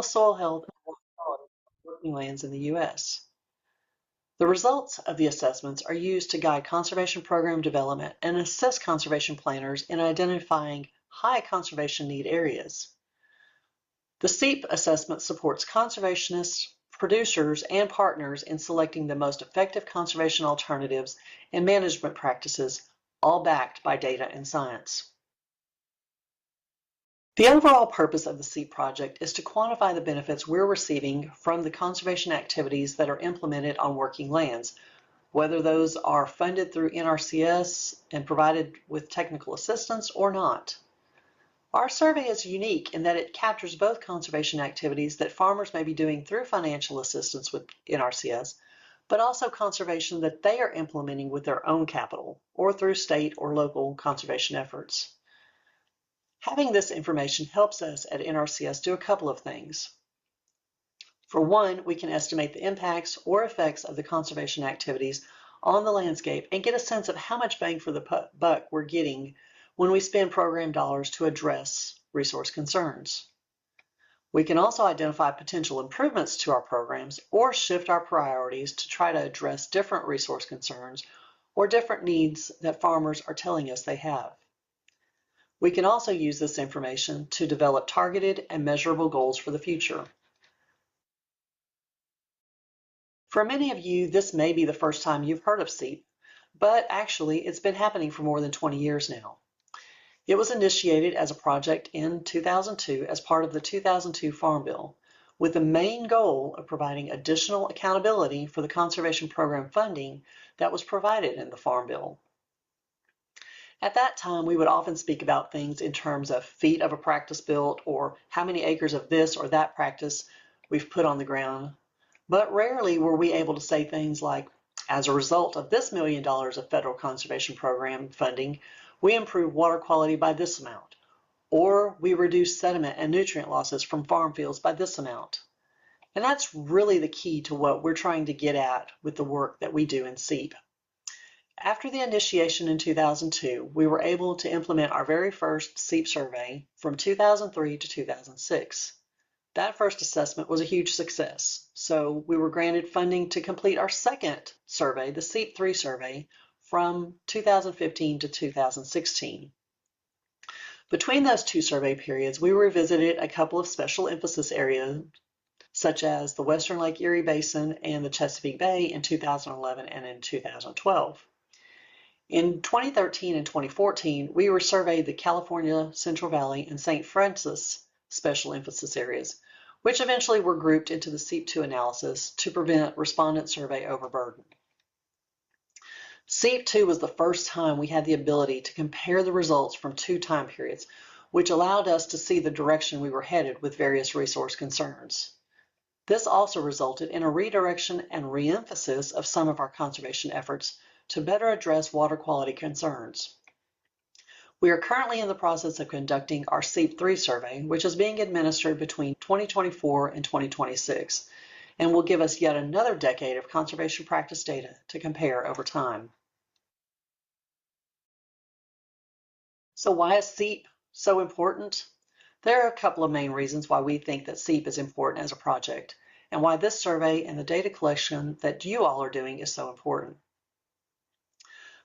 soil health and water quality of working lands in the U.S. The results of the assessments are used to guide conservation program development and assist conservation planners in identifying high conservation need areas. The SEEP assessment supports conservationists, producers, and partners in selecting the most effective conservation alternatives and management practices, all backed by data and science. The overall purpose of the SEEP project is to quantify the benefits we're receiving from the conservation activities that are implemented on working lands, whether those are funded through NRCS and provided with technical assistance or not. Our survey is unique in that it captures both conservation activities that farmers may be doing through financial assistance with NRCS, but also conservation that they are implementing with their own capital or through state or local conservation efforts. Having this information helps us at NRCS do a couple of things. For one, we can estimate the impacts or effects of the conservation activities on the landscape and get a sense of how much bang for the buck we're getting when we spend program dollars to address resource concerns. We can also identify potential improvements to our programs or shift our priorities to try to address different resource concerns or different needs that farmers are telling us they have. We can also use this information to develop targeted and measurable goals for the future. For many of you, this may be the first time you've heard of SEEP, but actually it's been happening for more than 20 years now. It was initiated as a project in 2002 as part of the 2002 Farm Bill, with the main goal of providing additional accountability for the conservation program funding that was provided in the Farm Bill. At that time, we would often speak about things in terms of feet of a practice built or how many acres of this or that practice we've put on the ground, but rarely were we able to say things like, as a result of this $1 million of federal conservation program funding, we improved water quality by this amount, or we reduced sediment and nutrient losses from farm fields by this amount. And that's really the key to what we're trying to get at with the work that we do in SEEP. After the initiation in 2002, we were able to implement our very first SEEP survey from 2003 to 2006. That first assessment was a huge success, so we were granted funding to complete our second survey, the SEEP 3 survey, from 2015 to 2016. Between those two survey periods, we revisited a couple of special emphasis areas, such as the Western Lake Erie Basin and the Chesapeake Bay in 2011 and in 2012. In 2013 and 2014, we resurveyed the California, Central Valley, and St. Francis special emphasis areas, which eventually were grouped into the SEEP2 analysis to prevent respondent survey overburden. SEEP2 was the first time we had the ability to compare the results from two time periods, which allowed us to see the direction we were headed with various resource concerns. This also resulted in a redirection and reemphasis of some of our conservation efforts to better address water quality concerns. We are currently in the process of conducting our SEEP3 survey, which is being administered between 2024 and 2026, and will give us yet another decade of conservation practice data to compare over time. So why is SEEP so important? There are a couple of main reasons why we think that SEEP is important as a project, and why this survey and the data collection that you all are doing is so important.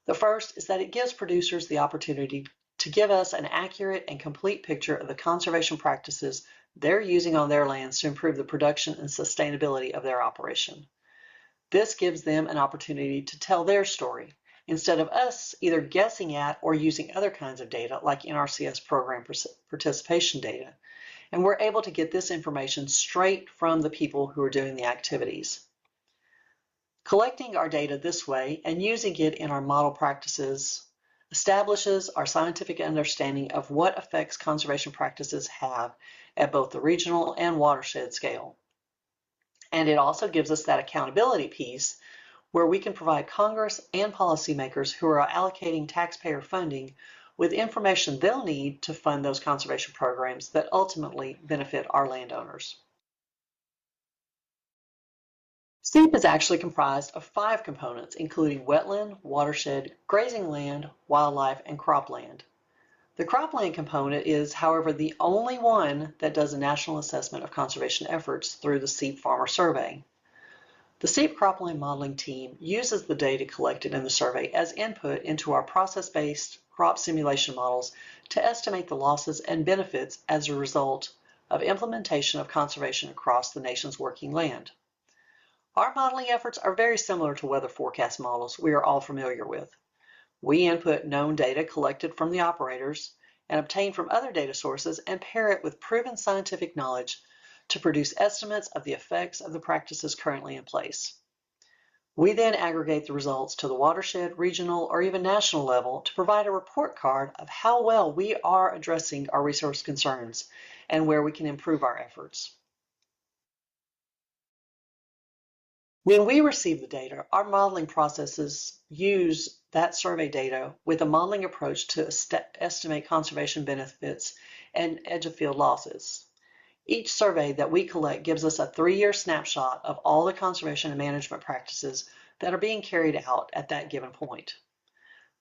The first is that it gives producers the opportunity to give us an accurate and complete picture of the conservation practices they're using on their lands to improve the production and sustainability of their operation. This gives them an opportunity to tell their story, instead of us either guessing at or using other kinds of data like NRCS program participation data. And we're able to get this information straight from the people who are doing the activities. Collecting our data this way and using it in our model practices establishes our scientific understanding of what effects conservation practices have at both the regional and watershed scale. And it also gives us that accountability piece where we can provide Congress and policymakers who are allocating taxpayer funding with information they'll need to fund those conservation programs that ultimately benefit our landowners. SEEP is actually comprised of 5 components, including wetland, watershed, grazing land, wildlife, and cropland. The cropland component is, however, the only one that does a national assessment of conservation efforts through the SEEP Farmer Survey. The SEEP cropland modeling team uses the data collected in the survey as input into our process-based crop simulation models to estimate the losses and benefits as a result of implementation of conservation across the nation's working land. Our modeling efforts are very similar to weather forecast models we are all familiar with. We input known data collected from the operators and obtained from other data sources and pair it with proven scientific knowledge to produce estimates of the effects of the practices currently in place. We then aggregate the results to the watershed, regional, or even national level to provide a report card of how well we are addressing our resource concerns and where we can improve our efforts. When we receive the data, our modeling processes use that survey data with a modeling approach to estimate conservation benefits and edge-of-field losses. Each survey that we collect gives us a 3-year snapshot of all the conservation and management practices that are being carried out at that given point.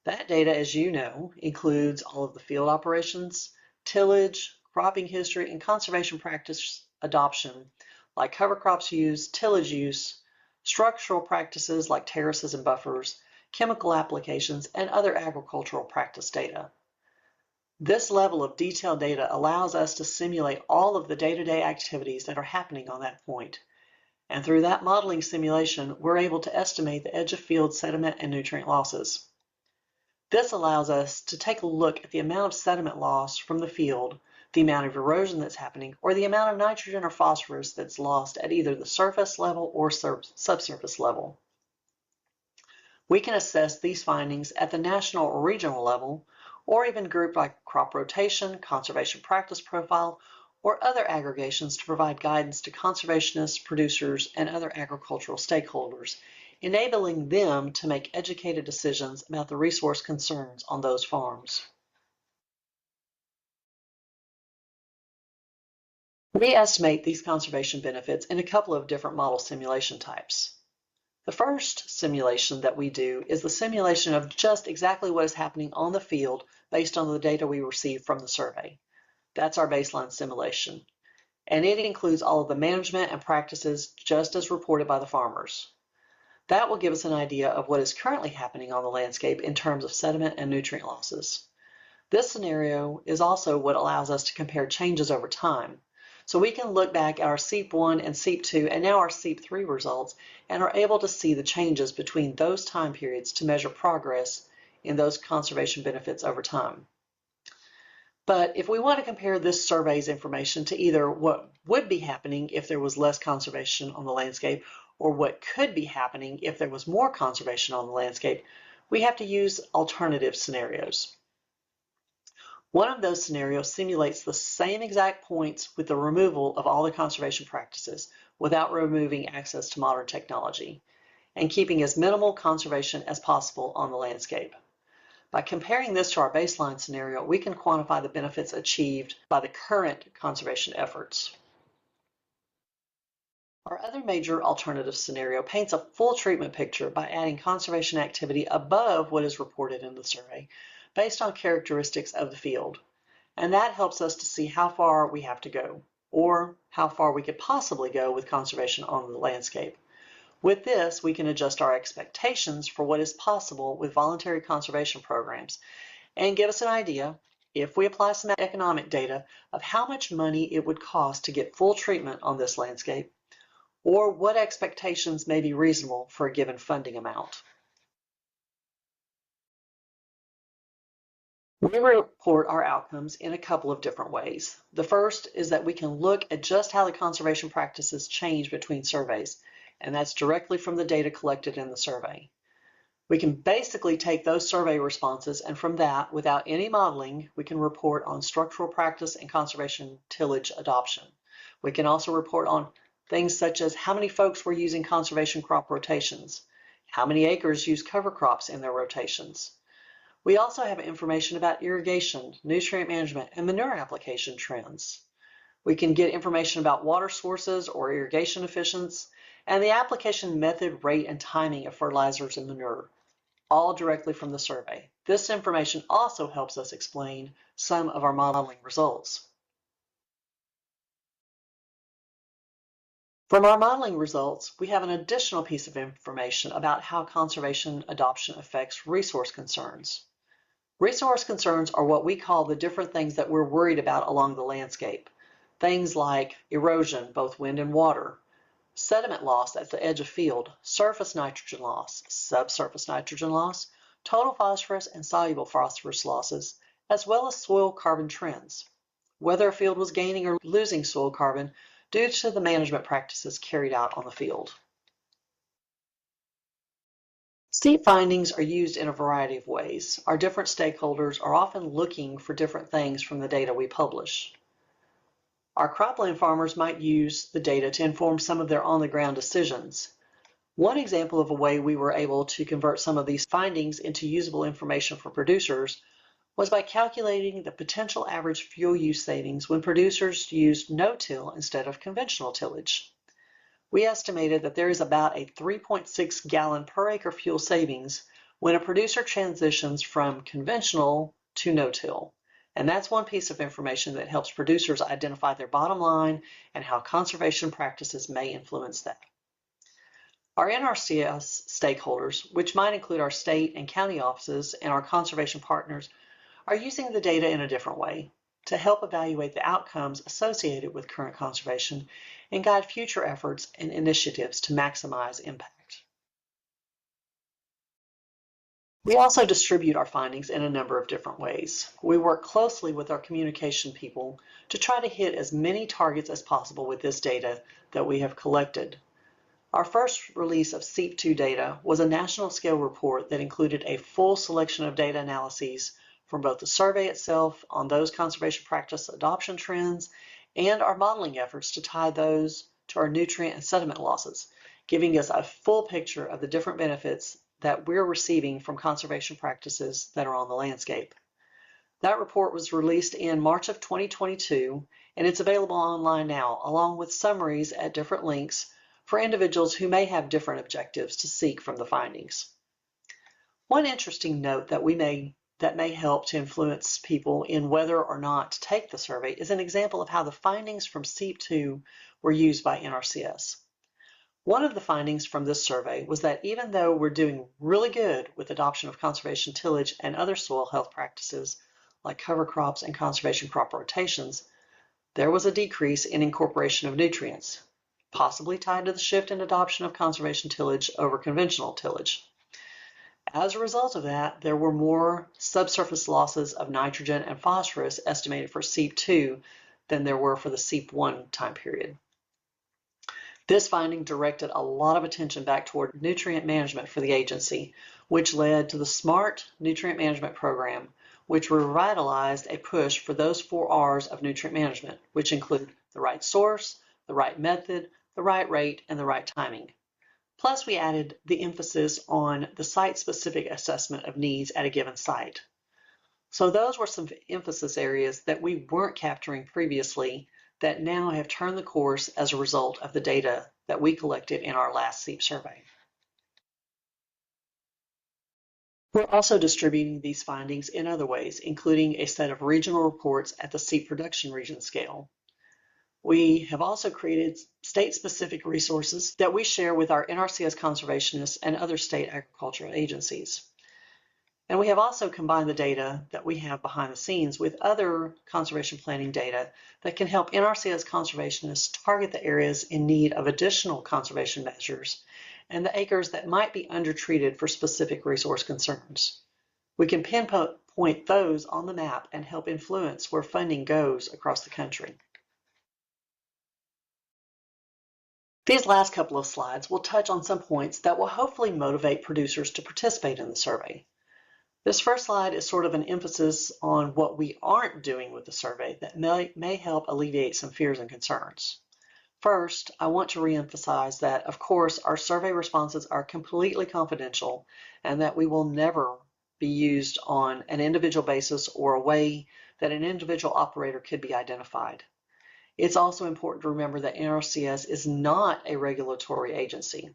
That data, as you know, includes all of the field operations, tillage, cropping history, and conservation practice adoption, like cover crops use, tillage use, structural practices like terraces and buffers, chemical applications, and other agricultural practice data. This level of detailed data allows us to simulate all of the day-to-day activities that are happening on that point. And through that modeling simulation, we're able to estimate the edge-of-field sediment and nutrient losses. This allows us to take a look at the amount of sediment loss from the field, the amount of erosion that's happening, or the amount of nitrogen or phosphorus that's lost at either the surface level or subsurface level. We can assess these findings at the national or regional level, or even group by crop rotation, conservation practice profile, or other aggregations to provide guidance to conservationists, producers, and other agricultural stakeholders, enabling them to make educated decisions about the resource concerns on those farms. We estimate these conservation benefits in a couple of different model simulation types. The first simulation that we do is the simulation of just exactly what is happening on the field based on the data we receive from the survey. That's our baseline simulation, and it includes all of the management and practices just as reported by the farmers. That will give us an idea of what is currently happening on the landscape in terms of sediment and nutrient losses. This scenario is also what allows us to compare changes over time. So we can look back at our SEEP1 and SEEP2 and now our SEEP3 results and are able to see the changes between those time periods to measure progress in those conservation benefits over time. But if we want to compare this survey's information to either what would be happening if there was less conservation on the landscape or what could be happening if there was more conservation on the landscape, we have to use alternative scenarios. One of those scenarios simulates the same exact points with the removal of all the conservation practices without removing access to modern technology and keeping as minimal conservation as possible on the landscape. By comparing this to our baseline scenario, we can quantify the benefits achieved by the current conservation efforts. Our other major alternative scenario paints a full treatment picture by adding conservation activity above what is reported in the survey based on characteristics of the field. And that helps us to see how far we have to go, or how far we could possibly go with conservation on the landscape. With this, we can adjust our expectations for what is possible with voluntary conservation programs and give us an idea, if we apply some economic data, of how much money it would cost to get full treatment on this landscape, or what expectations may be reasonable for a given funding amount. We report our outcomes in a couple of different ways. The first is that we can look at just how the conservation practices change between surveys, and that's directly from the data collected in the survey. We can basically take those survey responses, and from that, without any modeling, we can report on structural practice and conservation tillage adoption. We can also report on things such as how many folks were using conservation crop rotations, how many acres use cover crops in their rotations. We also have information about irrigation, nutrient management, and manure application trends. We can get information about water sources or irrigation efficiency, and the application method, rate, and timing of fertilizers and manure. all directly from the survey. This information also helps us explain some of our modeling results. From our modeling results, we have an additional piece of information about how conservation adoption affects resource concerns. Resource concerns are what we call the different things that we're worried about along the landscape. Things like erosion, both wind and water, sediment loss at the edge of field, surface nitrogen loss, subsurface nitrogen loss, total phosphorus and soluble phosphorus losses, as well as soil carbon trends. Whether a field was gaining or losing soil carbon due to the management practices carried out on the field. SEEP findings are used in a variety of ways. Our different stakeholders are often looking for different things from the data we publish. Our cropland farmers might use the data to inform some of their on-the-ground decisions. One example of a way we were able to convert some of these findings into usable information for producers was by calculating the potential average fuel use savings when producers used no-till instead of conventional tillage. We estimated that there is about a 3.6 gallon per acre fuel savings when a producer transitions from conventional to no-till. And that's one piece of information that helps producers identify their bottom line and how conservation practices may influence that. Our NRCS stakeholders, which might include our state and county offices and our conservation partners, are using the data in a different way to help evaluate the outcomes associated with current conservation and guide future efforts and initiatives to maximize impact. We also distribute our findings in a number of different ways. We work closely with our communication people to try to hit as many targets as possible with this data that we have collected. Our first release of SEEP2 data was a national scale report that included a full selection of data analyses from both the survey itself on those conservation practice adoption trends and our modeling efforts to tie those to our nutrient and sediment losses, giving us a full picture of the different benefits that we're receiving from conservation practices that are on the landscape. That report was released in March of 2022, and it's available online now, along with summaries at different links for individuals who may have different objectives to seek from the findings. One interesting note that may help to influence people in whether or not to take the survey is an example of how the findings from SEEP2 were used by NRCS. One of the findings from this survey was that even though we're doing really good with adoption of conservation tillage and other soil health practices like cover crops and conservation crop rotations, there was a decrease in incorporation of nutrients, possibly tied to the shift in adoption of conservation tillage over conventional tillage. As a result of that, there were more subsurface losses of nitrogen and phosphorus estimated for SEEP2 than there were for the SEEP1 time period. This finding directed a lot of attention back toward nutrient management for the agency, which led to the SMART Nutrient Management Program, which revitalized a push for those 4 R's of nutrient management, which include the right source, the right method, the right rate, and the right timing. Plus, we added the emphasis on the site-specific assessment of needs at a given site. So those were some emphasis areas that we weren't capturing previously that now have turned the course as a result of the data that we collected in our last SEEP survey. We're also distributing these findings in other ways, including a set of regional reports at the SEEP production region scale. We have also created state-specific resources that we share with our NRCS conservationists and other state agricultural agencies. And we have also combined the data that we have behind the scenes with other conservation planning data that can help NRCS conservationists target the areas in need of additional conservation measures and the acres that might be undertreated for specific resource concerns. We can pinpoint those on the map and help influence where funding goes across the country. These last couple of slides will touch on some points that will hopefully motivate producers to participate in the survey. This first slide is sort of an emphasis on what we aren't doing with the survey that may help alleviate some fears and concerns. First, I want to reemphasize that, of course, our survey responses are completely confidential and that we will never be used on an individual basis or a way that an individual operator could be identified. It's also important to remember that NRCS is not a regulatory agency.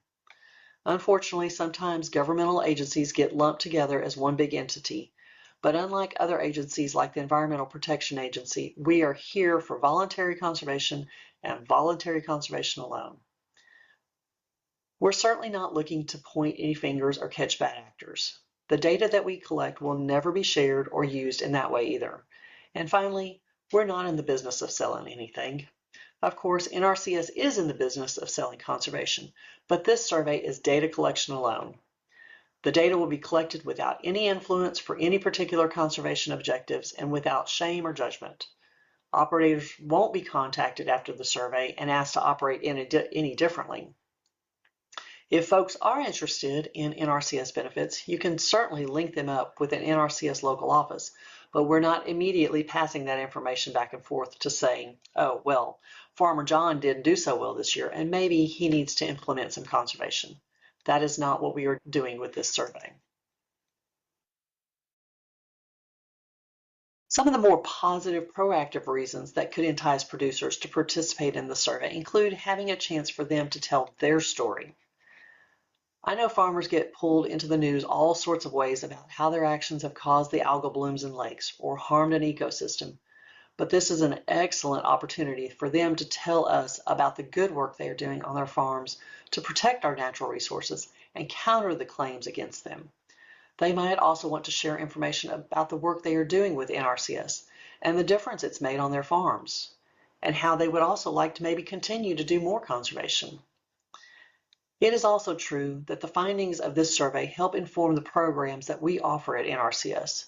Unfortunately, sometimes governmental agencies get lumped together as one big entity. But unlike other agencies like the Environmental Protection Agency, we are here for voluntary conservation and voluntary conservation alone. We're certainly not looking to point any fingers or catch bad actors. The data that we collect will never be shared or used in that way either. And finally, we're not in the business of selling anything. Of course, NRCS is in the business of selling conservation, but this survey is data collection alone. The data will be collected without any influence for any particular conservation objectives and without shame or judgment. Operators won't be contacted after the survey and asked to operate any differently. If folks are interested in NRCS benefits, you can certainly link them up with an NRCS local office, but we're not immediately passing that information back and forth to saying, oh, well, Farmer John didn't do so well this year, and maybe he needs to implement some conservation. That is not what we are doing with this survey. Some of the more positive, proactive reasons that could entice producers to participate in the survey include having a chance for them to tell their story. I know farmers get pulled into the news all sorts of ways about how their actions have caused the algal blooms in lakes or harmed an ecosystem, but this is an excellent opportunity for them to tell us about the good work they are doing on their farms to protect our natural resources and counter the claims against them. They might also want to share information about the work they are doing with NRCS and the difference it's made on their farms, and how they would also like to maybe continue to do more conservation. It is also true that the findings of this survey help inform the programs that we offer at NRCS.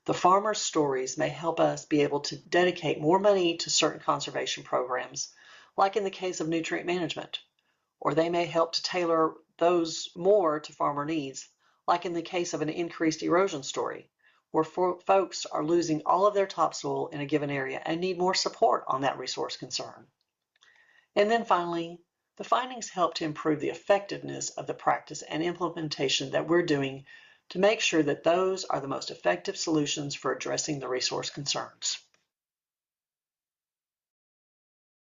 The farmers' stories may help us be able to dedicate more money to certain conservation programs, like in the case of nutrient management, or they may help to tailor those more to farmer needs, like in the case of an increased erosion story, where folks are losing all of their topsoil in a given area and need more support on that resource concern. And then finally, the findings help to improve the effectiveness of the practice and implementation that we're doing to make sure that those are the most effective solutions for addressing the resource concerns.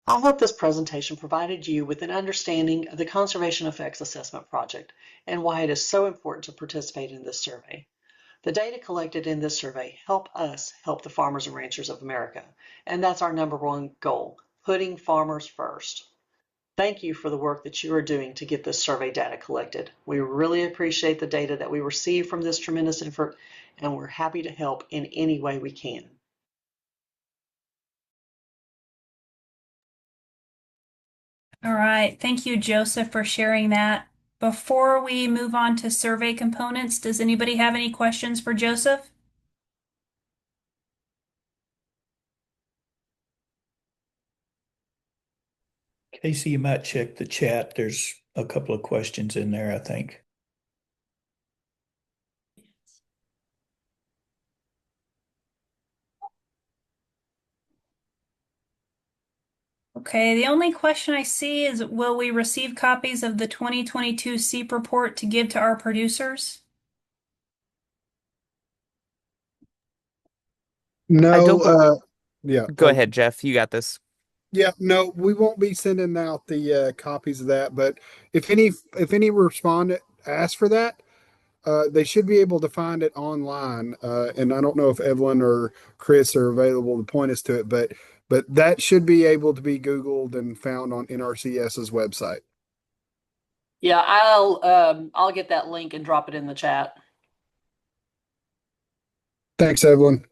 I hope this presentation provided you with an understanding of the Conservation Effects Assessment Project and why it is so important to participate in this survey. The data collected in this survey help us help the farmers and ranchers of America, and that's our #1 goal, putting farmers first. Thank you for the work that you are doing to get this survey data collected. We really appreciate the data that we receive from this tremendous effort, and we're happy to help in any way we can. All right, thank you, Joseph, for sharing that. Before we move on to survey components, does anybody have any questions for Joseph? Casey, you might check the chat. There's a couple of questions in there, I think. Okay, the only question I see is, will we receive copies of the 2022 SEEP report to give to our producers? No, yeah. Go ahead, Jeff. You got this. Yeah, no, we won't be sending out the copies of that, but if any respondent asks for that, they should be able to find it online. And I don't know if Evelyn or Chris are available to point us to it, but that should be able to be Googled and found on NRCS's website. Yeah, I'll get that link and drop it in the chat. Thanks, Evelyn.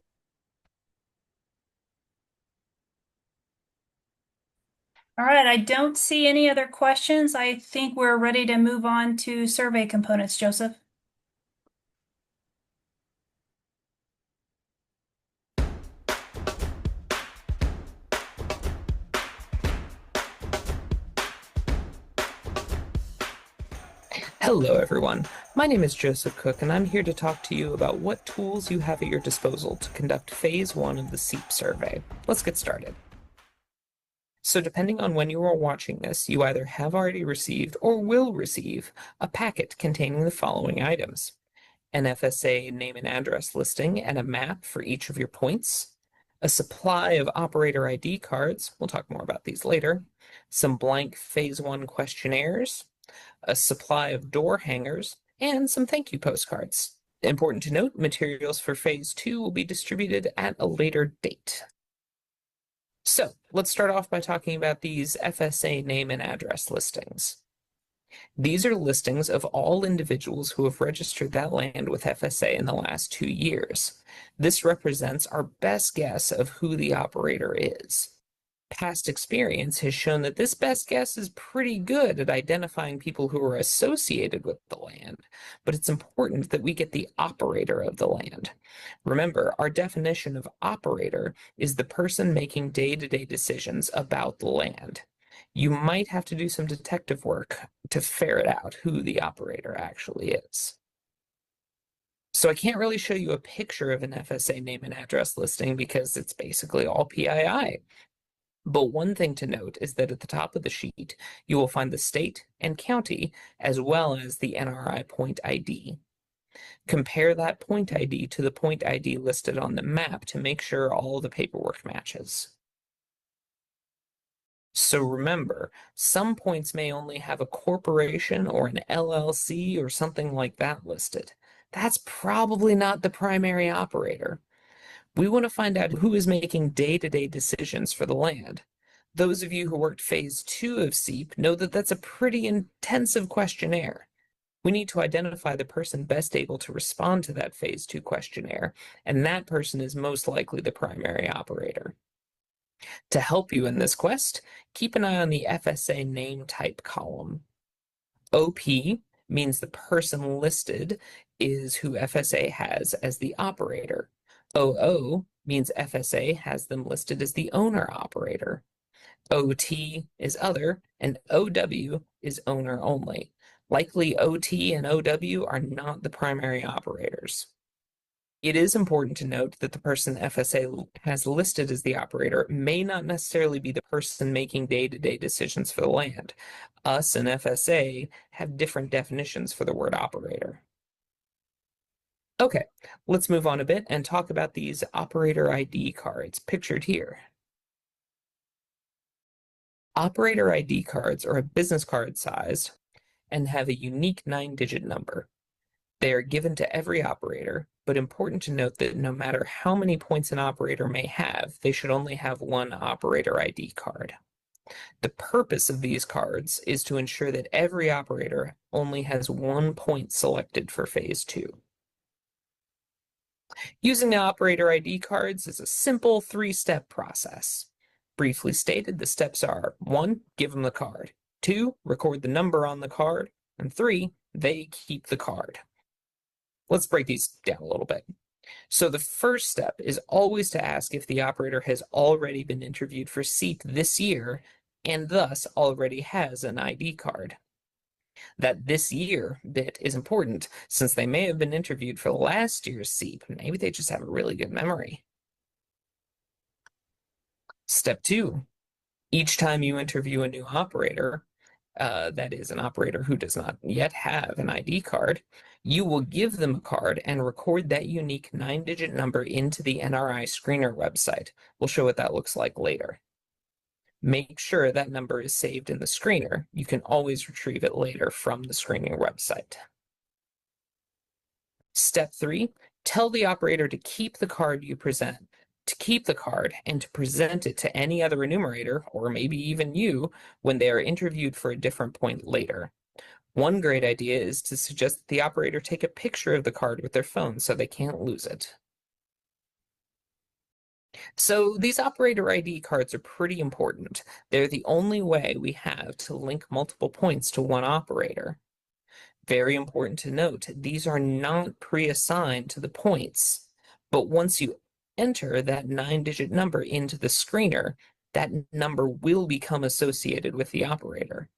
All right, I don't see any other questions. I think we're ready to move on to survey components, Joseph. Hello, everyone. My name is Joseph Cook, and I'm here to talk to you about what tools you have at your disposal to conduct Phase 1 of the SEEP survey. Let's get started. So depending on when you are watching this, you either have already received or will receive a packet containing the following items: an FSA name and address listing and a map for each of your points, a supply of operator ID cards, we'll talk more about these later, some blank Phase 1 questionnaires, a supply of door hangers, and some thank you postcards. Important to note, materials for Phase 2 will be distributed at a later date. So, let's start off by talking about these FSA name and address listings. These are listings of all individuals who have registered that land with FSA in the last 2 years. This represents our best guess of who the operator is. Past experience has shown that this best guess is pretty good at identifying people who are associated with the land, but it's important that we get the operator of the land. Remember, our definition of operator is the person making day-to-day decisions about the land. You might have to do some detective work to ferret out who the operator actually is. So I can't really show you a picture of an FSA name and address listing because it's basically all PII. But one thing to note is that at the top of the sheet, you will find the state and county as well as the NRI point ID. Compare that point ID to the point ID listed on the map to make sure all the paperwork matches. So remember, some points may only have a corporation or an LLC or something like that listed. That's probably not the primary operator. We want to find out who is making day-to-day decisions for the land. Those of you who worked Phase 2 of SEEP know that that's a pretty intensive questionnaire. We need to identify the person best able to respond to that Phase 2 questionnaire, and that person is most likely the primary operator. To help you in this quest, keep an eye on the FSA name type column. OP means the person listed is who FSA has as the operator. OO means FSA has them listed as the owner-operator. OT is other, and OW is owner only. Likely OT and OW are not the primary operators. It is important to note that the person FSA has listed as the operator may not necessarily be the person making day-to-day decisions for the land. Us and FSA have different definitions for the word operator. Okay, let's move on a bit and talk about these operator ID cards pictured here. Operator ID cards are a business card size and have a unique 9-digit number. They are given to every operator, but important to note that no matter how many points an operator may have, they should only have one operator ID card. The purpose of these cards is to ensure that every operator only has 1 point selected for Phase 2. Using the operator ID cards is a simple 3-step process. Briefly stated, the steps are 1, give them the card, 2, record the number on the card, and 3, they keep the card. Let's break these down a little bit. So the first step is always to ask if the operator has already been interviewed for SEEP this year and thus already has an ID card. That this year bit is important since they may have been interviewed for last year's SEEP. Maybe they just have a really good memory. Step 2, each time you interview a new operator, that is an operator who does not yet have an ID card, you will give them a card and record that unique 9-digit number into the NRI screener website. We'll show what that looks like later. Make sure that number is saved in the screener. You can always retrieve it later from the screening website. Step 3, tell the operator to keep the card you present, to keep the card and to present it to any other enumerator, or maybe even you, when they are interviewed for a different point later. One great idea is to suggest that the operator take a picture of the card with their phone so they can't lose it. So these operator ID cards are pretty important. They're the only way we have to link multiple points to one operator. Very important to note, these are not pre-assigned to the points, but once you enter that 9-digit number into the screener, that number will become associated with the operator.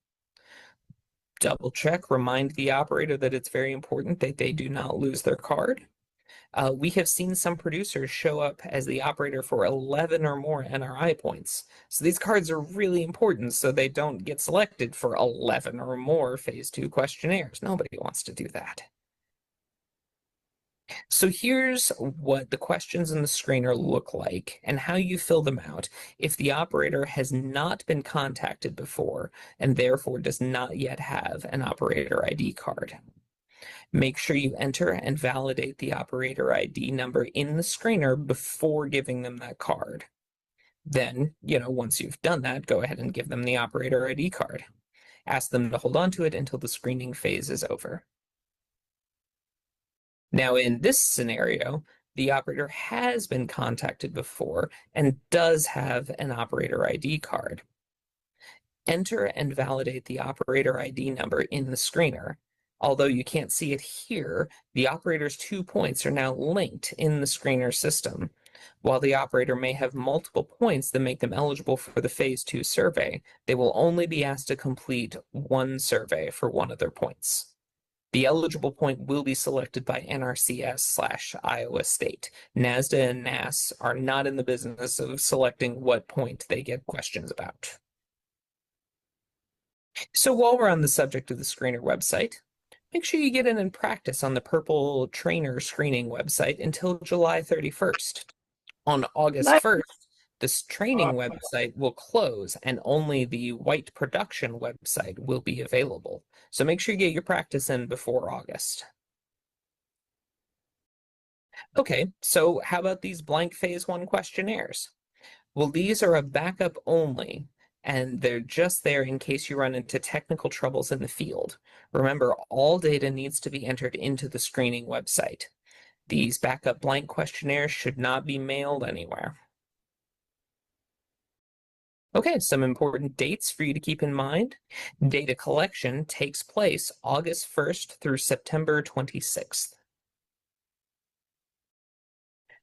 Double check, remind the operator that it's very important that they do not lose their card. We have seen some producers show up as the operator for 11 or more NRI points. So these cards are really important so they don't get selected for 11 or more Phase 2 questionnaires. Nobody wants to do that. So here's what the questions in the screener look like and how you fill them out if the operator has not been contacted before and therefore does not yet have an operator ID card. Make sure you enter and validate the operator ID number in the screener before giving them that card. Then, once you've done that, go ahead and give them the operator ID card. Ask them to hold on to it until the screening phase is over. Now, in this scenario, the operator has been contacted before and does have an operator ID card. Enter and validate the operator ID number in the screener. Although you can't see it here, the operator's 2 points are now linked in the screener system. While the operator may have multiple points that make them eligible for the Phase 2 survey, they will only be asked to complete one survey for one of their points. The eligible point will be selected by NRCS/Iowa State. NASDA and NAS are not in the business of selecting what point they get questions about. So while we're on the subject of the screener website, make sure you get in and practice on the Purple Trainer screening website until July 31st. On August 1st, this training website will close and only the White Production website will be available. So make sure you get your practice in before August. Okay, so how about these blank Phase 1 questionnaires? Well, these are a backup only, and they're just there in case you run into technical troubles in the field. Remember, all data needs to be entered into the screening website. These backup blank questionnaires should not be mailed anywhere. Okay, some important dates for you to keep in mind. Data collection takes place August 1st through September 26th.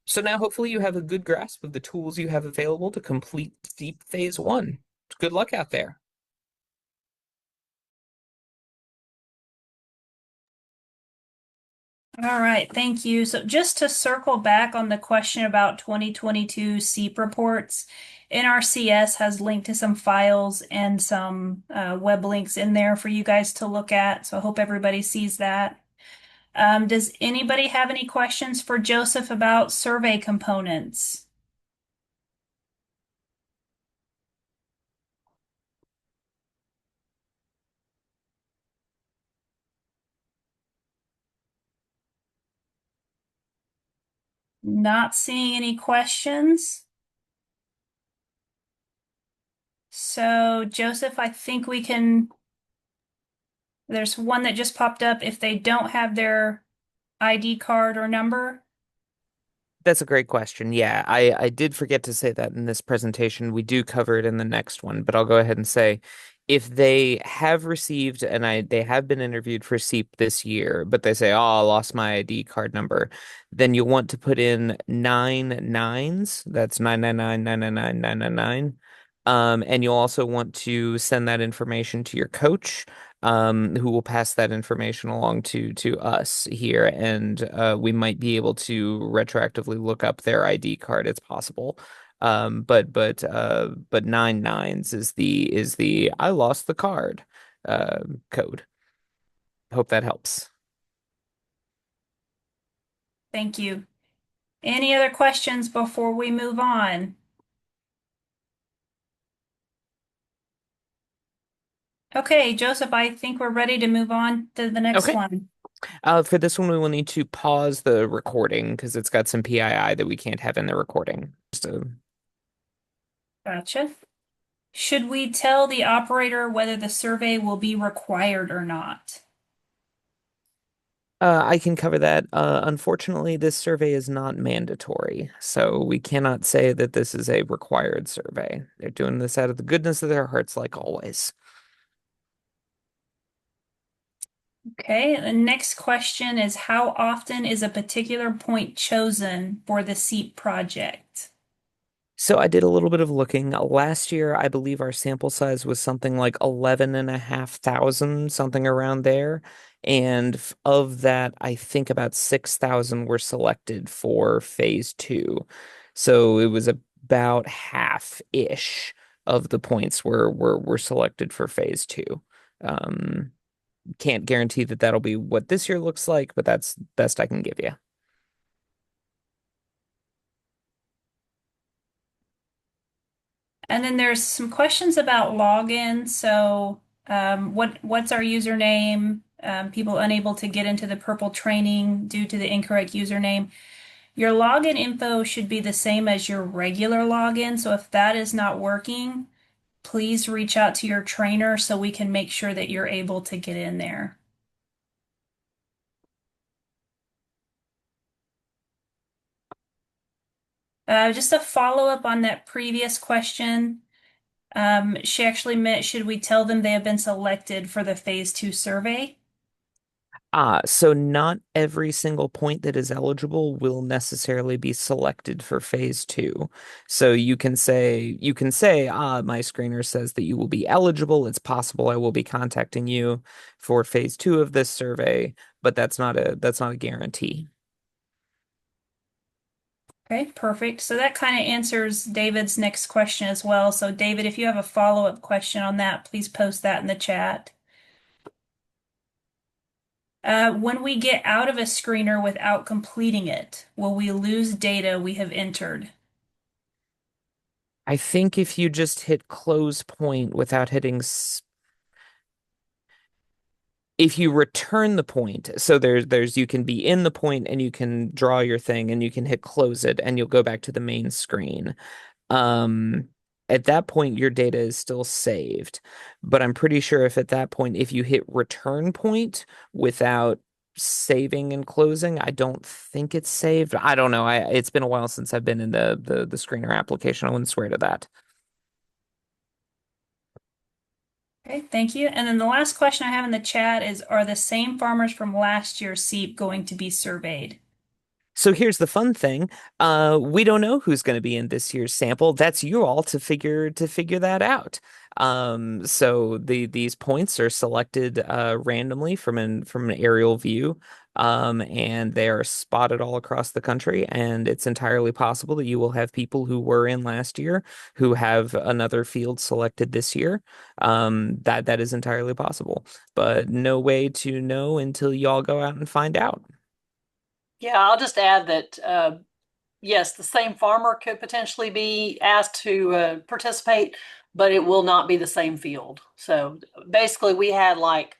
So now hopefully you have a good grasp of the tools you have available to complete SEEP Phase 1. Good luck out there. All right, thank you. So just to circle back on the question about 2022 SEEP reports, NRCS has linked to some files and some web links in there for you guys to look at. So I hope everybody sees that. Does anybody have any questions for Joseph about survey components? Not seeing any questions. So Joseph, I think we can, there's one that just popped up. If they don't have their ID card or number, That's a great question. Yeah, I did forget to say that in this presentation. We do cover it in the next one, but I'll go ahead and say if they have received they have been interviewed for SEEP this year, but they say, oh, I lost my ID card number, then you'll want to put in 9 9s. That's 999 999 999. And you'll also want to send that information to your coach, who will pass that information along to us here, and we might be able to retroactively look up their ID card. It's possible. But 9 9s is the I lost the card code. Hope that helps. thank you. Any other questions before we move on? Okay, Joseph, I think we're ready to move on to the next Okay. one. For this one, we will need to pause the recording because it's got some PII that we can't have in the recording. Gotcha. Should we tell the operator whether the survey will be required or not? I can cover that. Unfortunately, this survey is not mandatory, so we cannot say that this is a required survey. They're doing this out of the goodness of their hearts, like always. Okay, the next question is how often is a particular point chosen for the SEEP project? So I did a little bit of looking. Last year, I believe our sample size was something like 11,500, something around there. And of that, I think about 6,000 were selected for Phase 2. So it was about half-ish of the points were selected for Phase 2. Can't guarantee that that'll be what this year looks like, but that's best I can give you. And then there's some questions about login. So, what's our username? People unable to get into the purple training due to the incorrect username. Your login info should be the same as your regular login. So if that is not working, please reach out to your trainer so we can make sure that you're able to get in there. Just a follow-up on that previous question. She actually meant, should we tell them they have been selected for the phase 2 survey? So not every single point that is eligible will necessarily be selected for phase 2. So you can say, my screener says that you will be eligible. It's possible I will be contacting you for phase 2 of this survey, but that's not a guarantee. Okay, perfect. So that kind of answers David's next question as well. So David, if you have a follow-up question on that, please post that in the chat. When we get out of a screener without completing it, will we lose data we have entered? I think if you just hit close point without hitting if you return the point, so there's you can be in the point and you can draw your thing and you can hit close it and you'll go back to the main screen. Um, at that point, your data is still saved. But I'm pretty sure if at that point, if you hit return point without saving and closing, I don't think it's saved. I don't know. It's been a while since I've been in the screener application. I wouldn't swear to that. Okay, thank you. And then the last question I have in the chat is, are the same farmers from last year's SEEP going to be surveyed? So here's the fun thing. We don't know who's going to be in this year's sample. That's you all to figure that out. So these points are selected randomly from an aerial view. And they are spotted all across the country, and it's entirely possible that you will have people who were in last year who have another field selected this year. That is entirely possible, but no way to know until y'all go out and find out. Yeah, I'll just add that yes, the same farmer could potentially be asked to participate, but it will not be the same field. So basically, we had like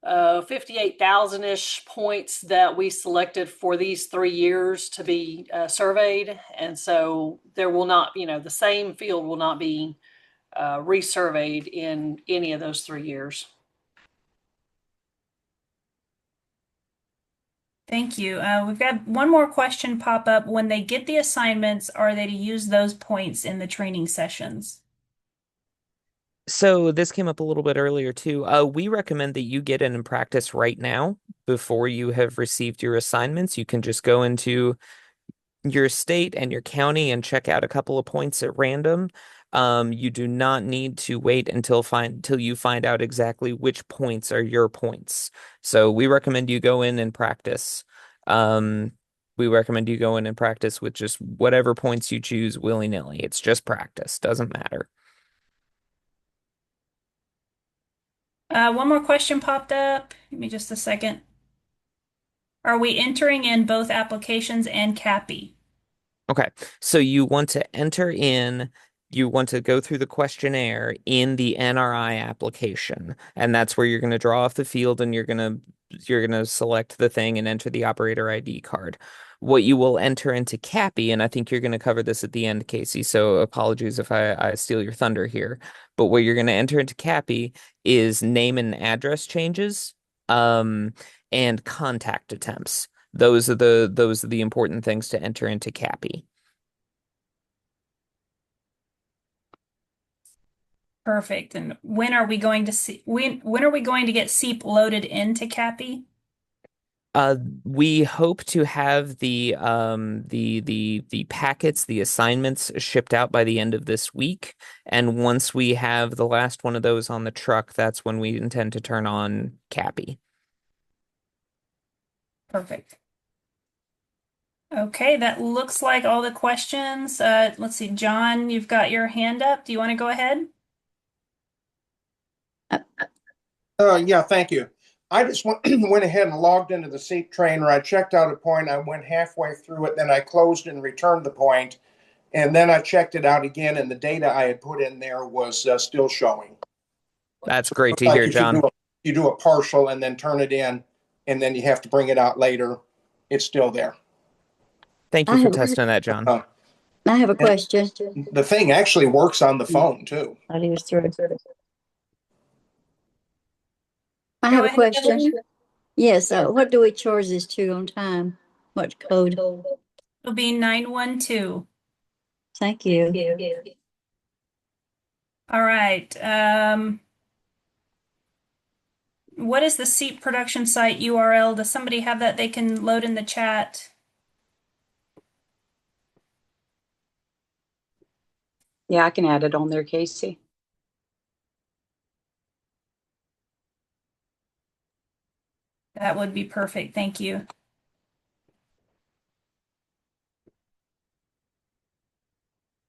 58,000-ish points that we selected for these 3 years to be surveyed. And so there will not, the same field will not be resurveyed in any of those 3 years. Thank you. We've got one more question pop up. When they get the assignments, are they to use those points in the training sessions? So this came up a little bit earlier too. We recommend that you get in and practice right now before you have received your assignments. You can just go into your state and your county and check out a couple of points at random. You do not need to wait until you find out exactly which points are your points. So we recommend you go in and practice. We recommend you go in and practice with just whatever points you choose willy-nilly. It's just practice, doesn't matter. One more question popped up. Give me just a second. Are we entering in both applications and CAPI? Okay, so you want to go through the questionnaire in the NRI application, and that's where you're going to draw off the field and you're going to select the thing and enter the operator ID card. What you will enter into CAPI, and I think you're going to cover this at the end, Casey, so apologies if I steal your thunder here, but what you're going to enter into CAPI is name and address changes, and contact attempts. Those are the important things to enter into CAPI. Perfect. And when are we going to see when are we going to get SEEP loaded into CAPI? We hope to have the packets, the assignments shipped out by the end of this week. And once we have the last one of those on the truck, that's when we intend to turn on CAPI. Perfect. Okay, that looks like all the questions. Let's see, John, you've got your hand up. Do you want to go ahead? Yeah, thank you. I just went ahead and logged into the SEEP trainer. I checked out a point. I went halfway through it, then I closed and returned the point. And then I checked it out again, and the data I had put in there was still showing. That's great to Like hear, if John. you do a partial and then turn it in, and then you have to bring it out later, it's still there. Thank you for testing that, John. I have a question. The thing actually works on the phone too. I think it's through. I Go have a ahead, question. Hillary. Yes, what do we charge this to on time? What code? It'll be 912. Thank you. All right. What is the SEEP production site URL? Does somebody have that they can load in the chat? Yeah, I can add it on there, Casey. That would be perfect. Thank you.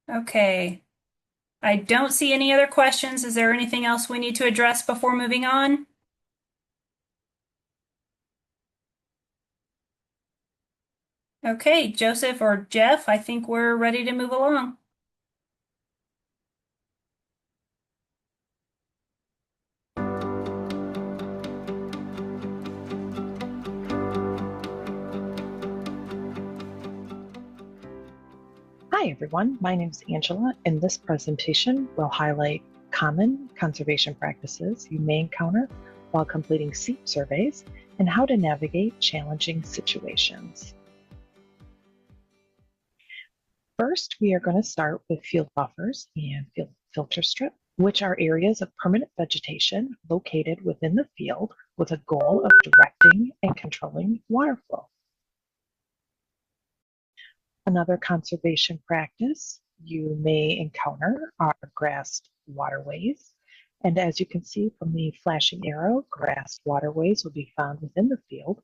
Okay. I don't see any other questions. Is there anything else we need to address before moving on? Okay, Joseph or Jeff, I think we're ready to move along. Hi everyone, my name is Angela, and this presentation will highlight common conservation practices you may encounter while completing SEEP surveys and how to navigate challenging situations. First, we are going to start with field buffers and field filter strip, which are areas of permanent vegetation located within the field with a goal of directing and controlling water flow. Another conservation practice you may encounter are grassed waterways. And as you can see from the flashing arrow, grassed waterways will be found within the field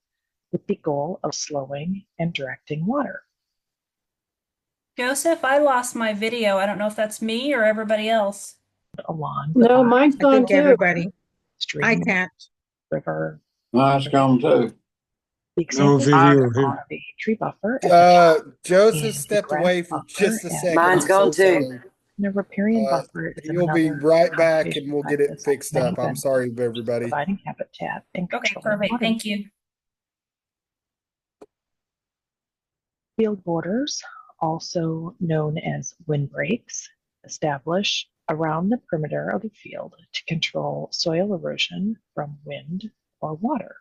with the goal of slowing and directing water. Joseph, I lost my video. I don't know if that's me or everybody else. Along the No, bottom mine's I gone think too. everybody. stream, I can't. river. Mine's gone too. The examples video are here. the tree buffer at the top Joseph and stepped the away grass for buffer just a at second. the I'm Mine's gone so too. sorry. And a riparian buffer is You'll be another right back conservation and we'll get it practice fixed many up. I'm benefits, sorry, everybody. providing habitat and Okay, controlling perfect. water. Thank you. Field borders, also known as windbreaks, establish around the perimeter of the field to control soil erosion from wind or water.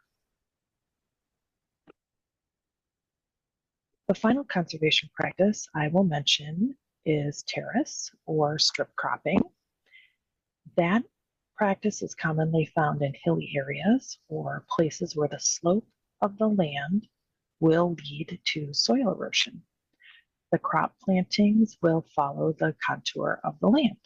The final conservation practice I will mention is terrace or strip cropping. That practice is commonly found in hilly areas or places where the slope of the land will lead to soil erosion. The crop plantings will follow the contour of the land.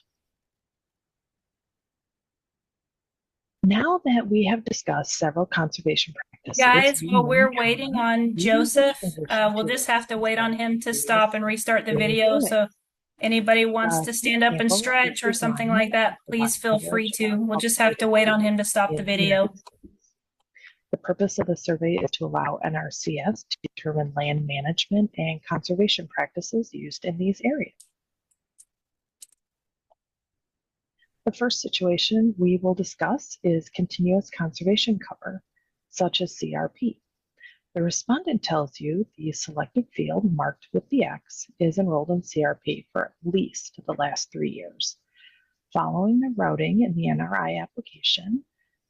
Now that we have discussed several conservation practices, Guys, we while will we're encounter waiting on new Joseph, transition we'll to just have to wait on him to stop and restart the field video. survey. So anybody wants to stand up and Example stretch or is something one like that, of the please feel Western free to. We'll Ridge just have to wait on him to stop the in the video. United States. The purpose of the survey is to allow NRCS to determine land management and conservation practices used in these areas. The first situation we will discuss is continuous conservation cover, such as CRP. The respondent tells you the selected field marked with the X is enrolled in CRP for at least the last 3 years. Following the routing in the NRI application,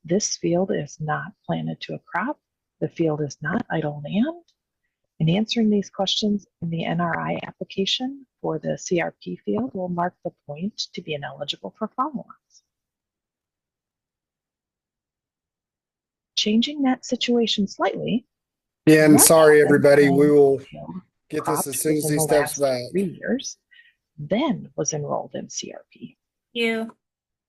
this field is not planted to a crop, the field is not idle land. In answering these questions in the NRI application for the CRP field will mark the point to be ineligible for follow-ons. Changing that situation slightly. Yeah, and what sorry, happens everybody. when We will the field get this cropped as soon as within he the steps last back. 3 years, then was enrolled in CRP? You.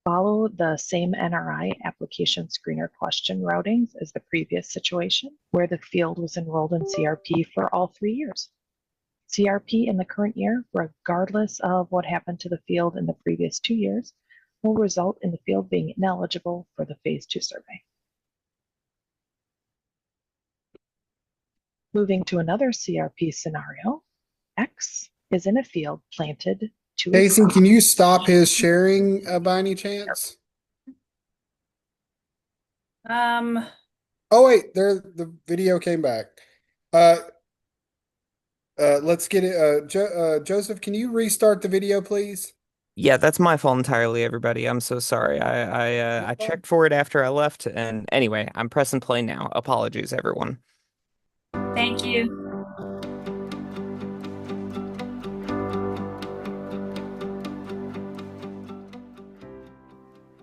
Follow the same NRI application screener question routings as the previous situation, where the field was enrolled in CRP for all 3 years. CRP in the current year, regardless of what happened to the field in the previous 2 years, will result in the field being ineligible for the Phase 2 survey. Moving to another CRP scenario, X is in a field planted to a Casey, crop. can you stop his sharing by any chance? Oh wait, there the video came back. Let's get it. Joseph, can you restart the video, please? Yeah, that's my fault entirely, everybody. I'm so sorry. I checked for it after I left, and anyway, I'm pressing play now. Apologies, everyone. Thank you.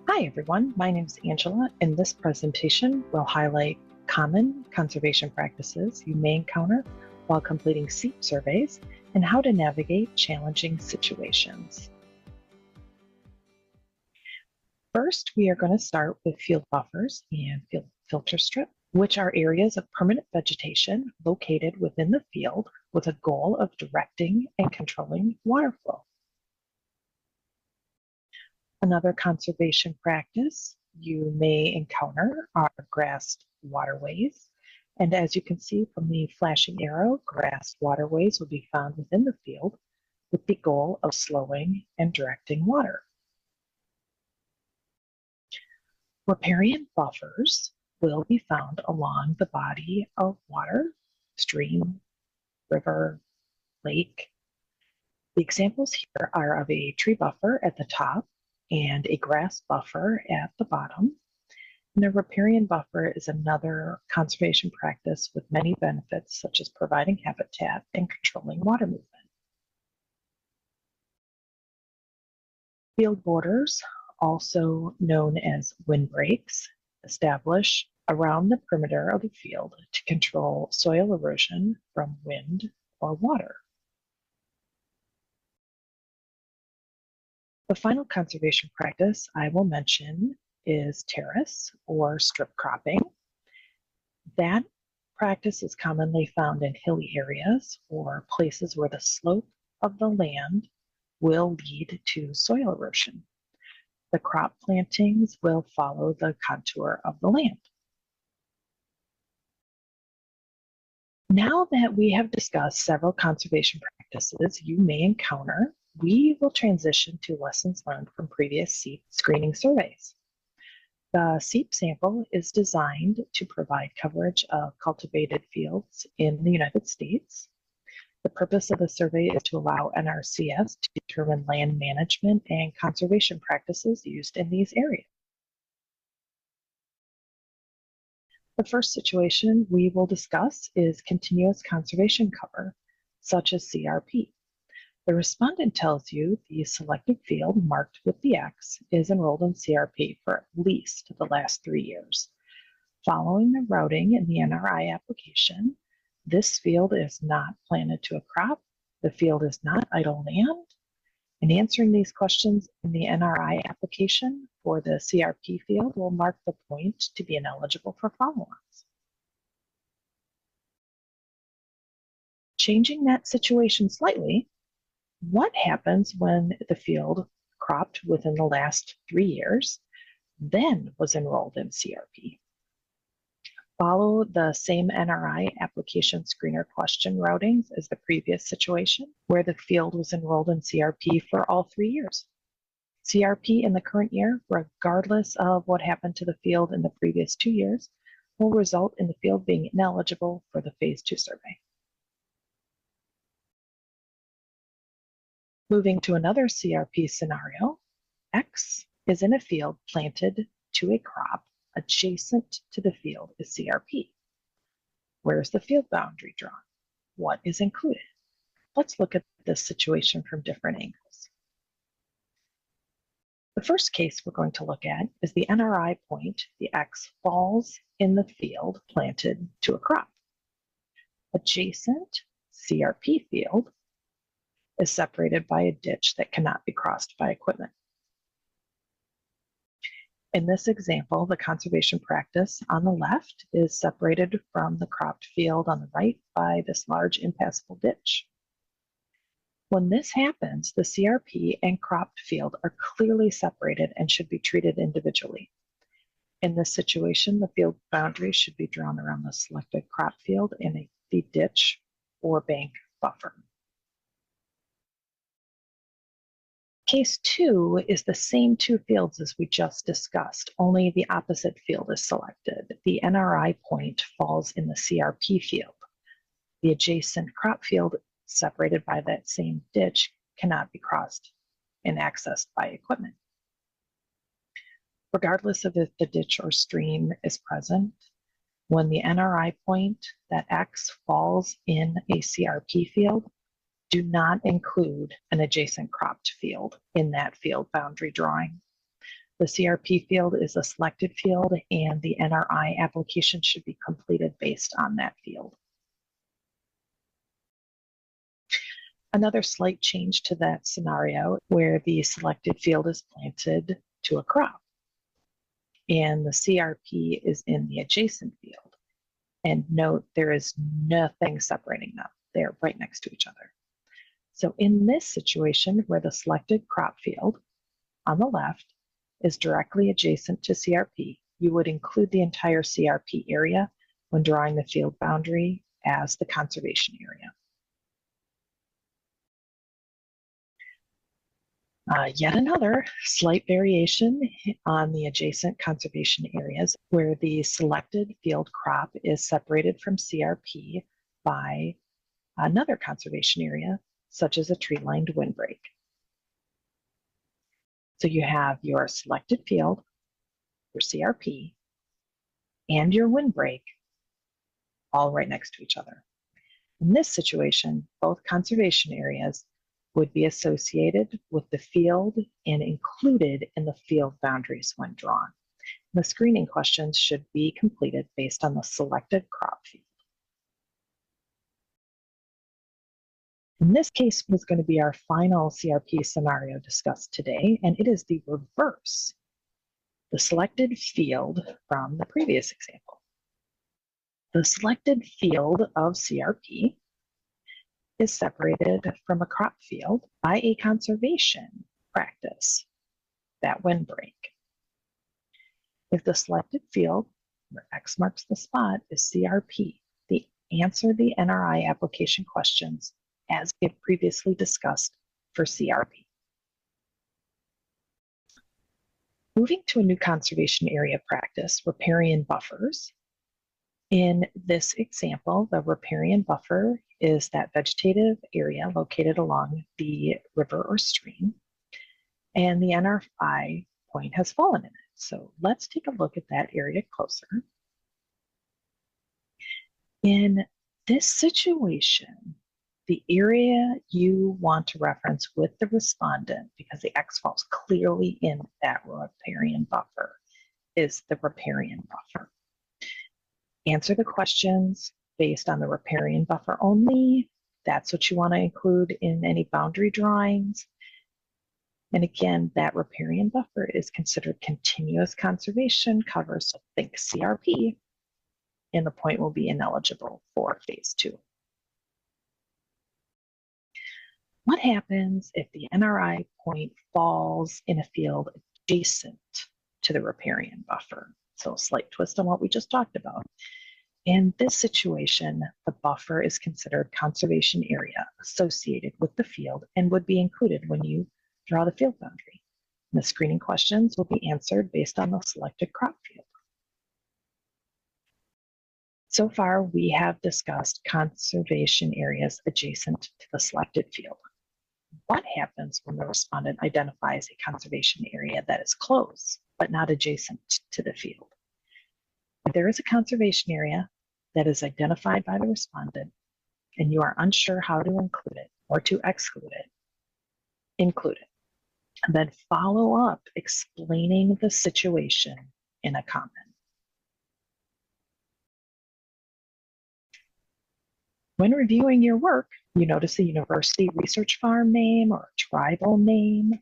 Hi everyone, my name is Angela. In this presentation, we'll highlight common conservation practices you may encounter while completing SEEP surveys and how to navigate challenging situations. First, we are going to start with field buffers and field filter strip, which are areas of permanent vegetation located within the field with a goal of directing and controlling water flow. Another conservation practice you may encounter are grassed waterways. And as you can see from the flashing arrow, grassed waterways will be found within the field with the goal of slowing and directing water. Riparian buffers will be found along the body of water, stream, river, lake. The examples here are of a tree buffer at the top and a grass buffer at the bottom. And a riparian buffer is another conservation practice with many benefits, such as providing habitat and controlling water movement. Field borders, also known as windbreaks, establish around the perimeter of the field to control soil erosion from wind or water. The final conservation practice I will mention is terrace or strip cropping. That practice is commonly found in hilly areas or places where the slope of the land will lead to soil erosion. The crop plantings will follow the contour of the land. Now that we have discussed several conservation practices you may encounter, we will transition to lessons learned from previous SEEP screening surveys. The SEEP sample is designed to provide coverage of cultivated fields in the United States. The purpose of the survey is to allow NRCS to determine land management and conservation practices used in these areas. The first situation we will discuss is continuous conservation cover, such as CRP. The respondent tells you the selected field marked with the X is enrolled in CRP for at least the last 3 years. Following the routing in the NRI application, this field is not planted to a crop, the field is not idle land, and answering these questions in the NRI application for the CRP field will mark the point to be ineligible for follow-ons. Changing that situation slightly, what happens when the field cropped within the last 3 years, then was enrolled in CRP? Follow the same NRI application screener question routings as the previous situation, where the field was enrolled in CRP for all 3 years. CRP in the current year, regardless of what happened to the field in the previous 2 years, will result in the field being ineligible for the Phase 2 survey. Moving to another CRP scenario, X is in a field planted to a crop adjacent to the field is CRP. Where is the field boundary drawn? What is included? Let's look at this situation from different angles. The first case we're going to look at is the NRI point. The X falls in the field planted to a crop. Adjacent CRP field is separated by a ditch that cannot be crossed by equipment. In this example, the conservation practice on the left is separated from the cropped field on the right by this large impassable ditch. When this happens, the CRP and cropped field are clearly separated and should be treated individually. In this situation, the field boundaries should be drawn around the selected crop field in the ditch or bank buffer. Case 2 is the same two fields as we just discussed, only the opposite field is selected. The NRI point falls in the CRP field. The adjacent crop field, separated by that same ditch, cannot be crossed and accessed by equipment. Regardless of if the ditch or stream is present, when the NRI point, that X, falls in a CRP field, do not include an adjacent cropped field in that field boundary drawing. The CRP field is a selected field, and the NRI application should be completed based on that field. Another slight change to that scenario where the selected field is planted to a crop and the CRP is in the adjacent field. And note, there is nothing separating them. They're right next to each other. So in this situation where the selected crop field on the left is directly adjacent to CRP, you would include the entire CRP area when drawing the field boundary as the conservation area. Yet another slight variation on the adjacent conservation areas where the selected field crop is separated from CRP by another conservation area, such as a tree-lined windbreak. So you have your selected field, your CRP, and your windbreak all right next to each other. In this situation, both conservation areas would be associated with the field and included in the field boundaries when drawn. The screening questions should be completed based on the selected crop field. In this case was going to be our final CRP scenario discussed today, and it is the reverse, the selected field from the previous example. The selected field of CRP is separated from a crop field by a conservation practice, that windbreak. If the selected field, where X marks the spot, is CRP, answer the NRI application questions as we have previously discussed for CRP. Moving to a new conservation area practice, riparian buffers. In this example, the riparian buffer is that vegetative area located along the river or stream, and the NRI point has fallen in it. So let's take a look at that area closer. In this situation, the area you want to reference with the respondent, because the X falls clearly in that riparian buffer, is the riparian buffer. Answer the questions based on the riparian buffer only. That's what you want to include in any boundary drawings. And again, that riparian buffer is considered continuous conservation cover, so think CRP, and the point will be ineligible for phase 2. What happens if the NRI point falls in a field adjacent to the riparian buffer? So a slight twist on what we just talked about. In this situation, the buffer is considered conservation area associated with the field and would be included when you draw the field boundary. And the screening questions will be answered based on the selected crop field. So far, we have discussed conservation areas adjacent to the selected field. What happens when the respondent identifies a conservation area that is close but not adjacent to the field? If there is a conservation area that is identified by the respondent and you are unsure how to include it or to exclude it, include it. And then follow up explaining the situation in a comment. When reviewing your work, you notice a university research farm name or a tribal name.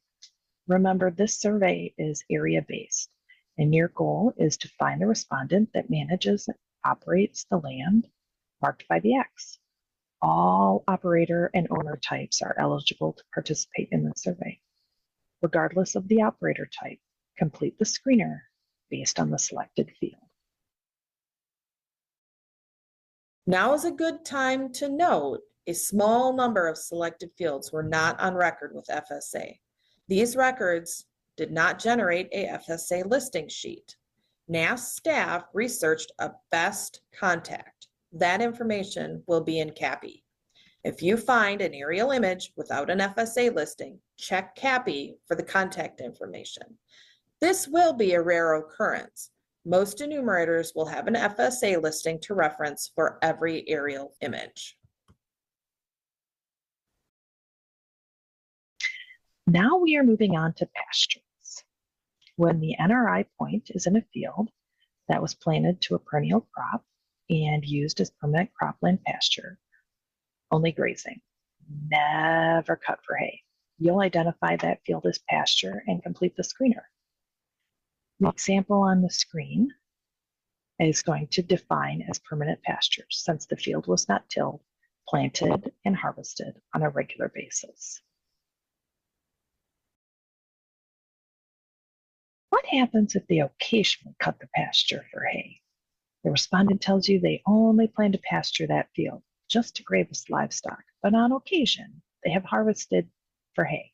Remember, this survey is area-based, and your goal is to find the respondent that manages and operates the land marked by the X. All operator and owner types are eligible to participate in the survey. Regardless of the operator type, complete the screener based on the selected field. Now is a good time to note a small number of selected fields were not on record with FSA. These records did not generate a FSA listing sheet. NASS staff researched a best contact. That information will be in CAPI. If you find an aerial image without an FSA listing, check CAPI for the contact information. This will be a rare occurrence. Most enumerators will have an FSA listing to reference for every aerial image. Now we are moving on to pastures. When the NRI point is in a field that was planted to a perennial crop and used as permanent cropland pasture, only grazing, never cut for hay. You'll identify that field as pasture and complete the screener. The example on the screen is going to define as permanent pastures since the field was not tilled, planted, and harvested on a regular basis. What happens if they occasionally cut the pasture for hay? The respondent tells you they only plan to pasture that field just to graze livestock, but on occasion they have harvested for hay.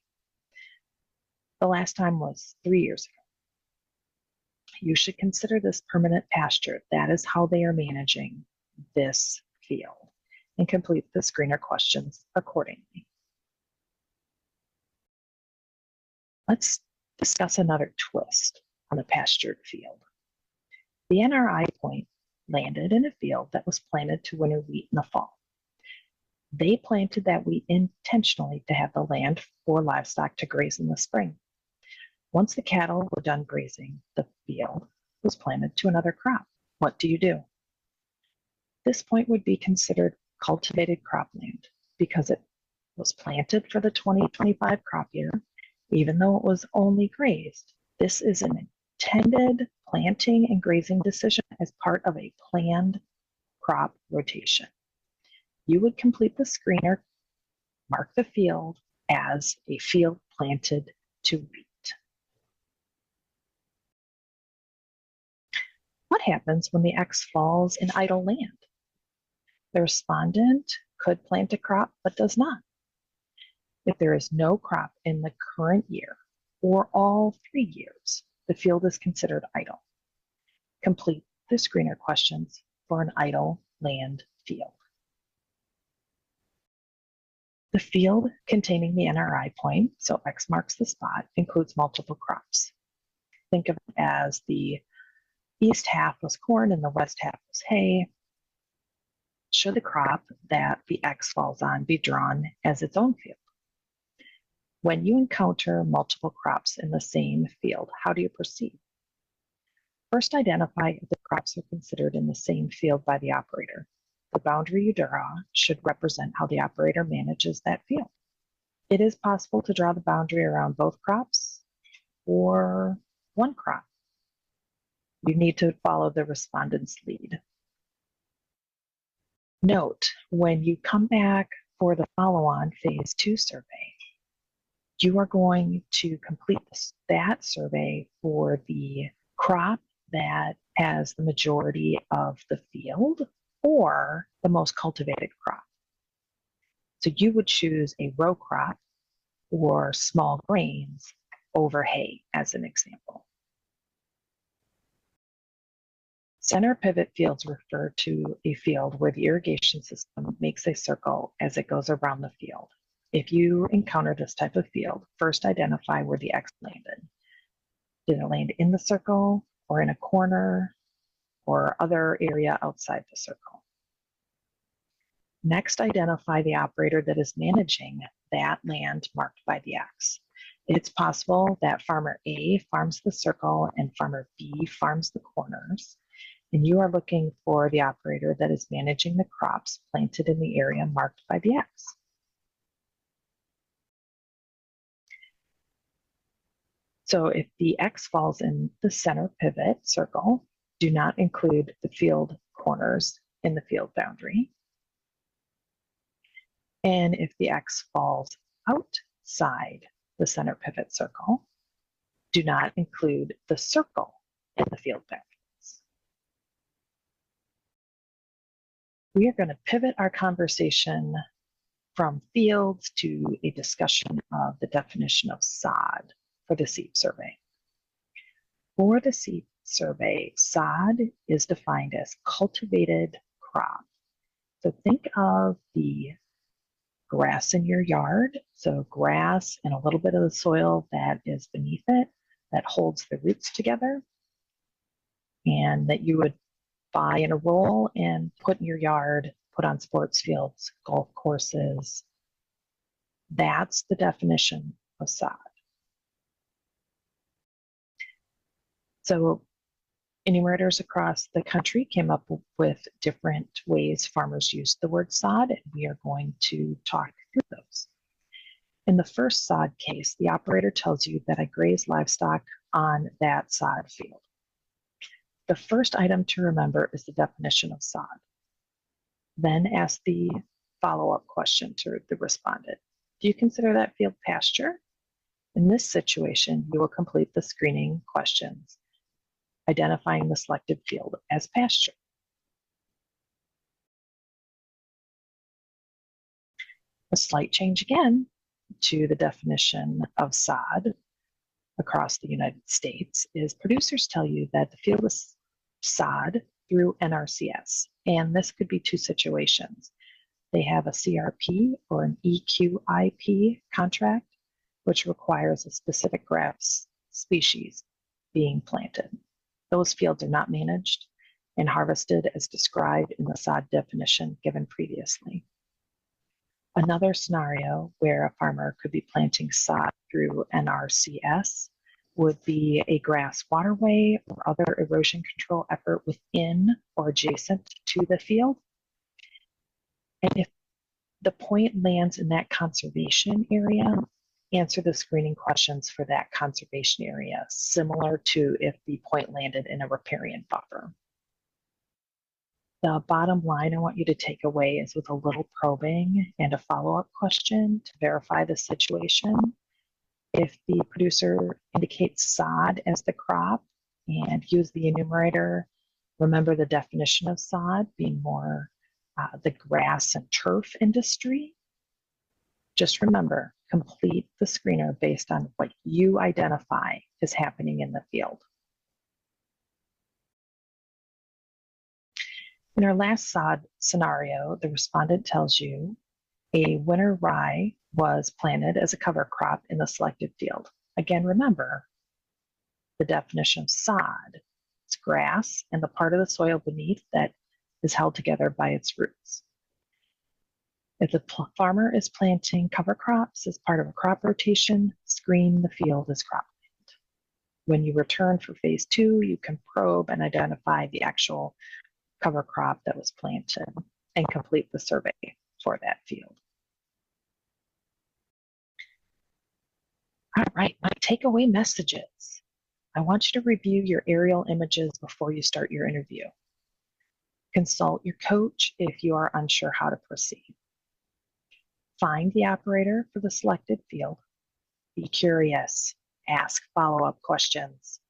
The last time was 3 years ago. You should consider this permanent pasture. That is how they are managing this field, and complete the screener questions accordingly. Let's discuss another twist on the pastured field. The NRI point landed in a field that was planted to winter wheat in the fall. They planted that wheat intentionally to have the land for livestock to graze in the spring. Once the cattle were done grazing, the field was planted to another crop. What do you do? This point would be considered cultivated cropland because it was planted for the 2025 crop year, even though it was only grazed. This is an intended planting and grazing decision as part of a planned crop rotation. You would complete the screener, mark the field as a field planted to wheat. What happens when the X falls in idle land? The respondent could plant a crop but does not. If there is no crop in the current year or all 3 years, the field is considered idle. Complete the screener questions for an idle land field. The field containing the NRI point, so X marks the spot, includes multiple crops. Think of it as the east half was corn and the west half was hay. Should the crop that the X falls on be drawn as its own field? When you encounter multiple crops in the same field, how do you proceed? First, identify if the crops are considered in the same field by the operator. The boundary you draw should represent how the operator manages that field. It is possible to draw the boundary around both crops or one crop. You need to follow the respondent's lead. Note, when you come back for the follow-on phase 2 survey, you are going to complete that survey for the crop that has the majority of the field or the most cultivated crop. So you would choose a row crop or small grains over hay as an example. Center pivot fields refer to a field where the irrigation system makes a circle as it goes around the field. If you encounter this type of field, first identify where the X landed. Did it land in the circle or in a corner or other area outside the circle? Next, identify the operator that is managing that land marked by the X. It's possible that farmer A farms the circle and farmer B farms the corners, and you are looking for the operator that is managing the crops planted in the area marked by the X. So if the X falls in the center pivot circle, do not include the field corners in the field boundary. And if the X falls outside the center pivot circle, do not include the circle in the field boundaries. We are going to pivot our conversation from fields to a discussion of the definition of sod for the SEEP survey. For the SEEP survey, sod is defined as cultivated crop. So think of the grass in your yard. So grass and a little bit of the soil that is beneath it that holds the roots together and that you would buy in a roll and put in your yard, put on sports fields, golf courses. That's the definition of sod. So enumerators across the country came up with different ways farmers use the word sod, and we are going to talk through those. In the first sod case, the operator tells you that I graze livestock on that sod field. The first item to remember is the definition of sod. Then ask the follow-up question to the respondent. Do you consider that field pasture? In this situation, you will complete the screening questions, identifying the selected field as pasture. A slight change again to the definition of sod across the United States is producers tell you that the field is sod through NRCS, and this could be two situations. They have a CRP or an EQIP contract, which requires a specific grass species being planted. Those fields are not managed and harvested as described in the sod definition given previously. Another scenario where a farmer could be planting sod through NRCS would be a grass waterway or other erosion control effort within or adjacent to the field. And if the point lands in that conservation area, answer the screening questions for that conservation area, similar to if the point landed in a riparian buffer. The bottom line I want you to take away is with a little probing and a follow-up question to verify the situation. If the producer indicates sod as the crop and use the enumerator, remember the definition of sod being more the grass and turf industry. Just remember, complete the screener based on what you identify is happening in the field. In our last sod scenario, the respondent tells you a winter rye was planted as a cover crop in the selected field. Again, remember the definition of sod. It's grass and the part of the soil beneath that is held together by its roots. If the farmer is planting cover crops as part of a crop rotation, screen the field as cropland. When you return for phase 2, you can probe and identify the actual cover crop that was planted and complete the survey for that field. All right, my takeaway messages. I want you to review your aerial images before you start your interview. Consult your coach if you are unsure how to proceed. Find the operator for the selected field. Be curious. Ask follow-up questions.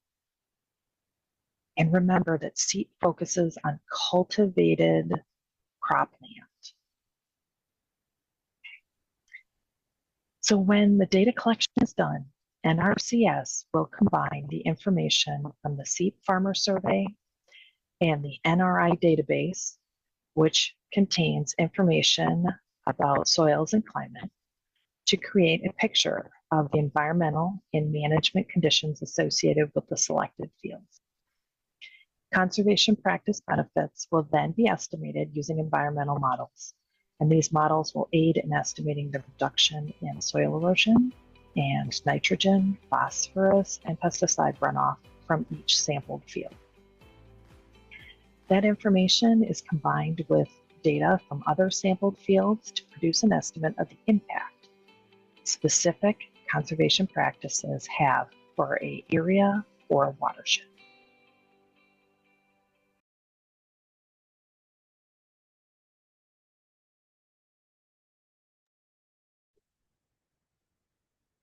And remember that SEEP focuses on cultivated cropland. So when the data collection is done, NRCS will combine the information from the SEEP Farmer Survey and the NRI database, which contains information about soils and climate, to create a picture of the environmental and management conditions associated with the selected fields. Conservation practice benefits will then be estimated using environmental models, and these models will aid in estimating the reduction in soil erosion and nitrogen, phosphorus, and pesticide runoff from each sampled field. That information is combined with data from other sampled fields to produce an estimate of the impact specific conservation practices have for an area or a watershed.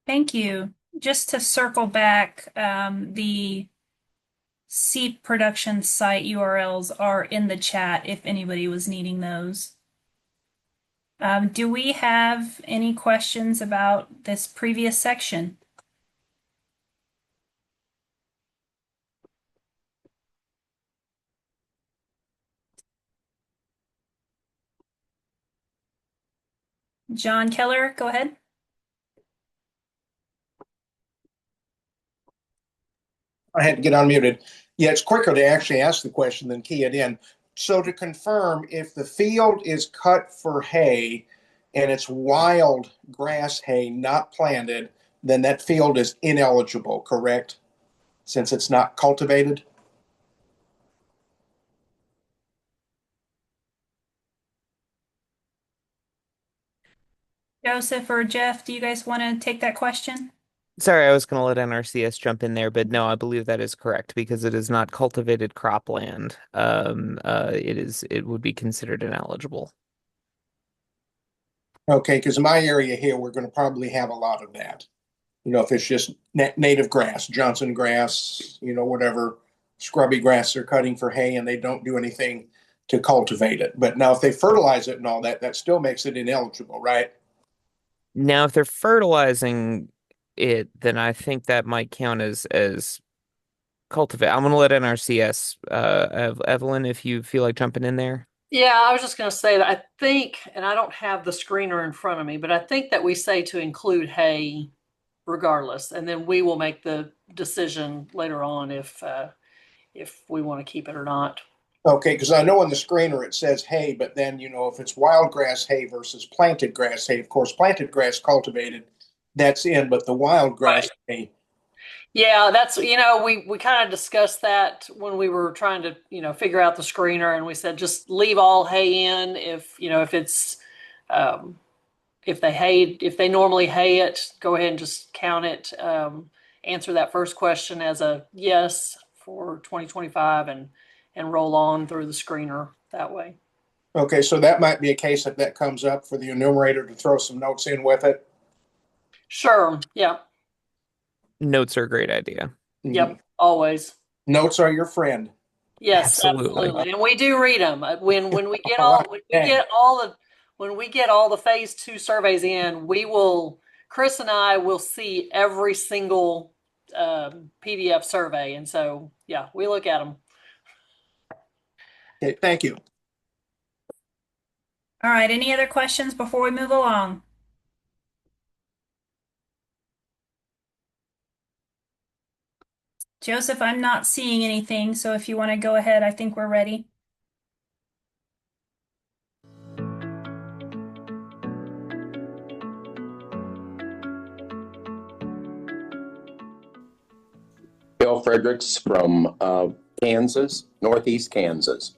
Thank you. Just to circle back, the SEEP production site URLs are in the chat if anybody was needing those. Do we have any questions about this previous section? John Keller, go ahead. I had to get unmuted. Yeah, it's quicker to actually ask the question than key it in. So to confirm, if the field is cut for hay and it's wild grass hay, not planted, then that field is ineligible, correct? Since it's not cultivated? Joseph or Jeff, do you guys want to take that question? Sorry, I was going to let NRCS jump in there, but no, I believe that is correct because it is not cultivated cropland. It would be considered ineligible. Okay, because in my area here, we're going to probably have a lot of that. You know, if it's just native grass, Johnson grass, you know, whatever scrubby grass they're cutting for hay and they don't do anything to cultivate it. But now if they fertilize it and all that, that still makes it ineligible, right? Now, if they're fertilizing it, then I think that might count as cultivate. I'm going to let NRCS, Evelyn, if you feel like jumping in there. Yeah, I was just going to say that I think, and I don't have the screener in front of me, but I think that we say to include hay regardless, and then we will make the decision later on if we want to keep it or not. Okay, because I know on the screener it says hay, but then, you know, if it's wild grass hay versus planted grass hay, of course, planted grass cultivated, that's in, but the wild grass hay. Yeah, that's, you know, we kind of discussed that when we were trying to, you know, figure out the screener, and we said just leave all hay in if, you know, if it's if they normally hay it, go ahead and just count it. Answer that first question as a yes for 2025 and roll on through the screener that way. Okay, so that might be a case that comes up for the enumerator to throw some notes in with it. Sure. Yeah. Notes are a great idea. Yep. Always. Notes are your friend. Yes, absolutely. And we do read them when we get all when we get all the phase 2 surveys in, Chris and I will see every single PDF survey, and so yeah, we look at them. Okay, thank you. All right, any other questions before we move along? Joseph, I'm not seeing anything, so if you want to go ahead, I think we're ready. Bill Fredericks from Kansas, Northeast Kansas.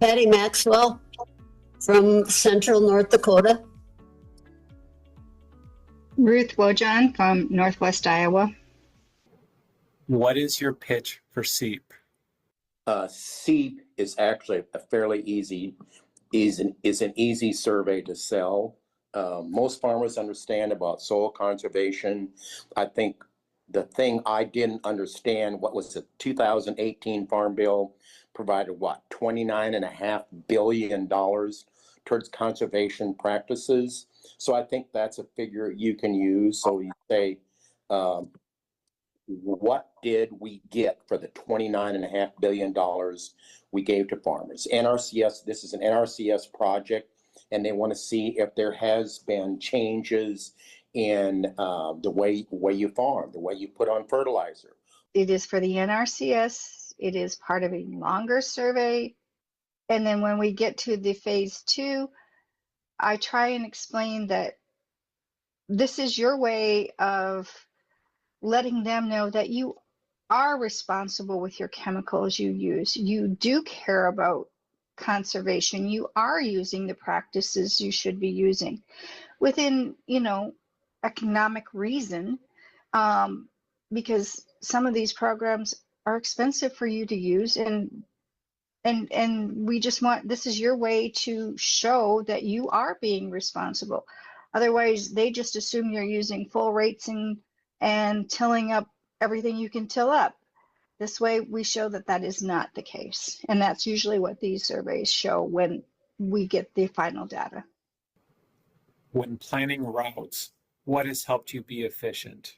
Patty Maxwell from Central North Dakota. Ruth Wojan from Northwest Iowa. What is your pitch for SEEP? SEEP is actually a fairly easy survey to sell. Most farmers understand about soil conservation. I think the thing I didn't understand, what was the 2018 Farm Bill provided what, $29.5 billion towards conservation practices. So I think that's a figure you can use. So you say, what did we get for the $29.5 billion we gave to farmers? NRCS, this is an NRCS project, and they want to see if there has been changes in the way you farm, the way you put on fertilizer. It is for the NRCS. It is part of a longer survey. And then when we get to the phase 2, I try and explain that this is your way of letting them know that you are responsible with your chemicals you use. You do care about conservation. You are using the practices you should be using within, you know, economic reason, because some of these programs are expensive for you to use, and we just want, this is your way to show that you are being responsible. Otherwise, they just assume you're using full rates and tilling up everything you can till up. This way we show that that is not the case. And that's usually what these surveys show when we get the final data. When planning routes, what has helped you be efficient?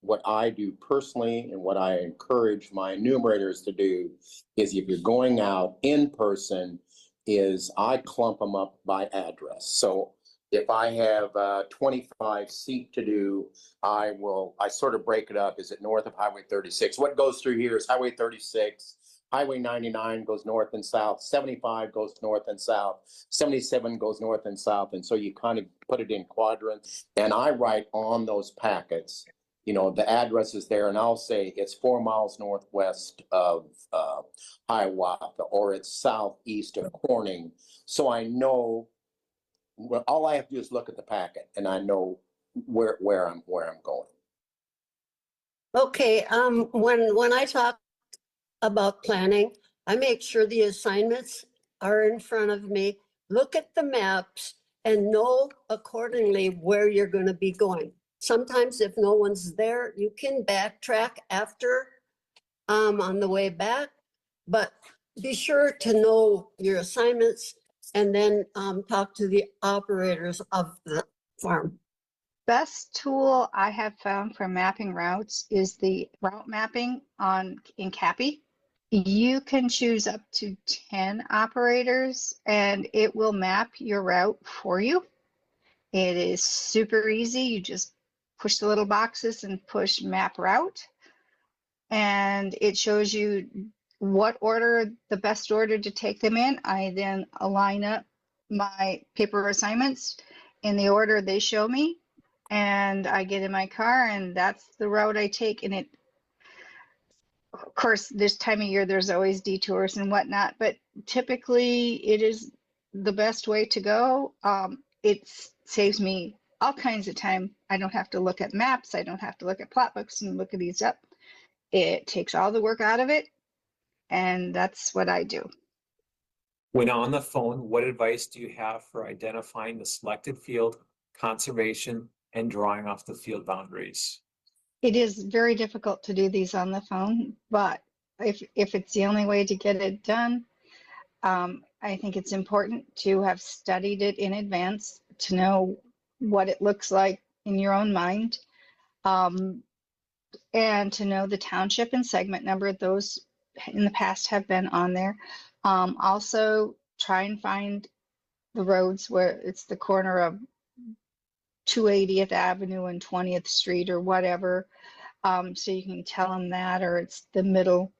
What I do personally and what I encourage my enumerators to do is if you're going out in person is I clump them up by address. So if I have 25 seat to do, I sort of break it up. Is it north of Highway 36? What goes through here is Highway 36. Highway 99 goes north and south. 75 goes north and south. 77 goes north and south. And so you kind of put it in quadrants. And I write on those packets, you know, the address is there, and I'll say it's 4 miles northwest of Hiawatha, or it's southeast of Corning. So I know, well, all I have to do is look at the packet, and I know where I'm going. Okay, when I talk about planning, I make sure the assignments are in front of me, look at the maps, and know accordingly where you're going to be going. Sometimes if no one's there, you can backtrack after on the way back, but be sure to know your assignments and then talk to the operators of the farm. Best tool I have found for mapping routes is the route mapping in CAPI. You can choose up to 10 operators and it will map your route for you. It is super easy. You just push the little boxes and push map route. And it shows you what order, the best order to take them in. I then align up my paper assignments in the order they show me. And I get in my car and that's the route I take. And of course, this time of year, there's always detours and whatnot, but typically it is the best way to go. It saves me all kinds of time. I don't have to look at maps. I don't have to look at plot books and look at these up. It takes all the work out of it. And that's what I do. When on the phone, what advice do you have for identifying the selected field, conservation, and drawing off the field boundaries? It is very difficult to do these on the phone, but if it's the only way to get it done, I think it's important to have studied it in advance to know what it looks like in your own mind, and to know the township and segment number. Those in the past have been on there. Also, try and find the roads where it's the corner of 280th Avenue and 20th Street or whatever, so you can tell them that, or it's the middle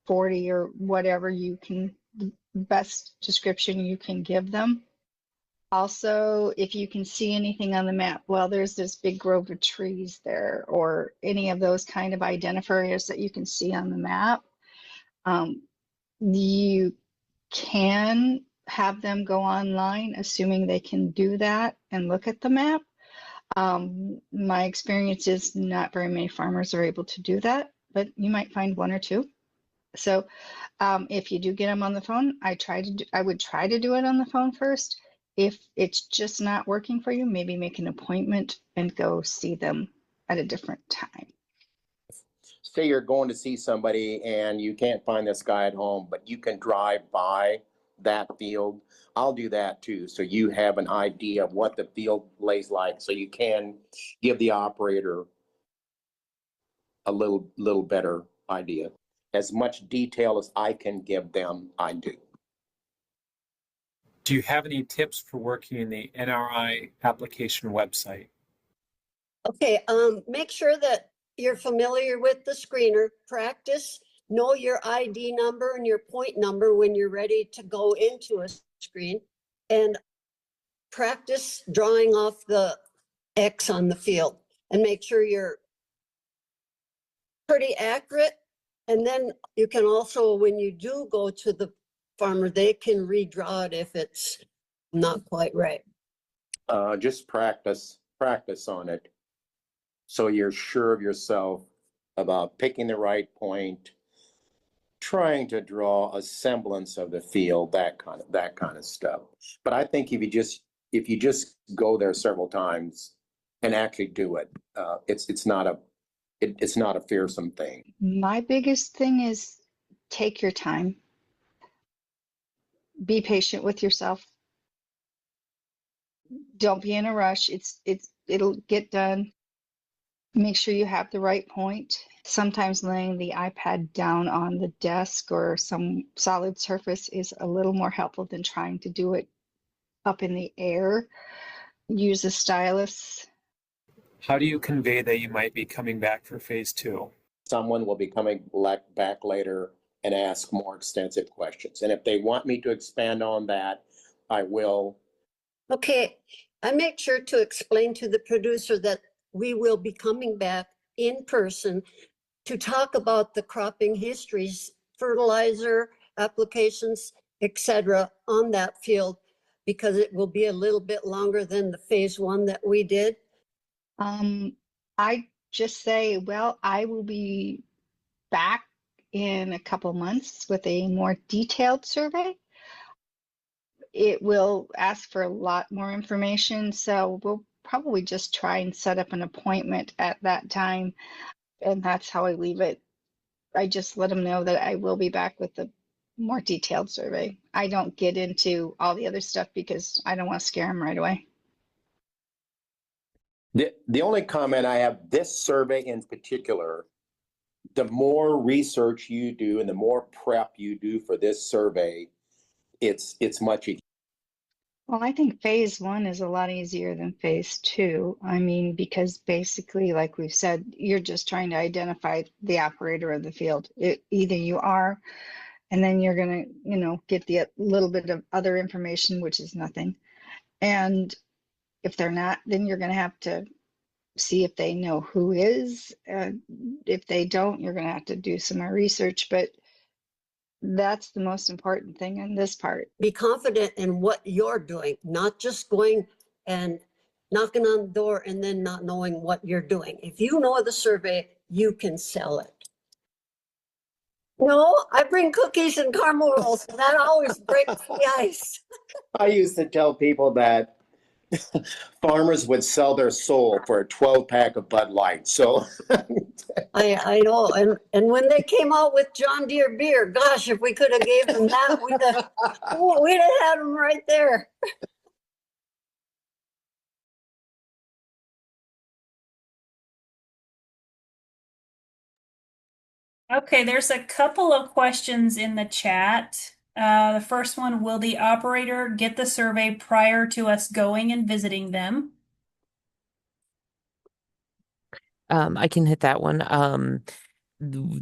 40 or whatever you can, the best description you can give them. Also, if you can see anything on the map, well, there's this big grove of trees there, or any of those kind of identifiers that you can see on the map. You can have them go online, assuming they can do that and look at the map. My experience is not very many farmers are able to do that, but you might find one or two. So if you do get them on the phone, I would try to do it on the phone first. If it's just not working for you, maybe make an appointment and go see them at a different time. Say you're going to see somebody and you can't find this guy at home, but you can drive by that field. I'll do that too. So you have an idea of what the field lays like, so you can give the operator a little better idea. As much detail as I can give them, I do. Do you have any tips for working in the NRI application website? Okay, make sure that you're familiar with the screener. Practice, know your ID number and your point number when you're ready to go into a screen, and practice drawing off the X on the field and make sure you're pretty accurate. And then you can also, when you do go to the farmer, they can redraw it if it's not quite right. Just practice on it, so you're sure of yourself about picking the right point, trying to draw a semblance of the field, that kind of stuff. But I think if you just go there several times and actually do it, it's not it's not a fearsome thing. My biggest thing is take your time. Be patient with yourself. Don't be in a rush. It'll get done. Make sure you have the right point. Sometimes laying the iPad down on the desk or some solid surface is a little more helpful than trying to do it up in the air. Use a stylus. How do you convey that you might be coming back for phase 2? Someone will be coming back later and ask more extensive questions. And if they want me to expand on that, I will. Okay, I make sure to explain to the producer that we will be coming back in person to talk about the cropping histories, fertilizer applications, etc. on that field, because it will be a little bit longer than the phase 1 that we did. I just say, well, I will be back in a couple months with a more detailed survey. It will ask for a lot more information, so we'll probably just try and set up an appointment at that time, and that's how I leave it. I just let them know that I will be back with a more detailed survey. I don't get into all the other stuff because I don't want to scare them right away. The only comment I have, this survey in particular, the more research you do and the more prep you do for this survey, it's much easier. Well, I think phase 1 is a lot easier than phase 2. I mean, because basically, like we've said, you're just trying to identify the operator of the field. Either you are, and then you're going to, get the little bit of other information, which is nothing. And if they're not, then you're going to have to see if they know who is. If they don't, you're going to have to do some more research. But that's the most important thing in this part. Be confident in what you're doing, not just going and knocking on the door and then not knowing what you're doing. If you know the survey, you can sell it. No, I bring cookies and caramel rolls, and that always breaks the ice. I used to tell people that farmers would sell their soul for a 12-pack of Bud Light. So I know, and when they came out with John Deere beer, gosh, if we could have gave them that, we'd have had them right there. Okay, there's a couple of questions in the chat. The first one, will the operator get the survey prior to us going and visiting them? I can hit that one.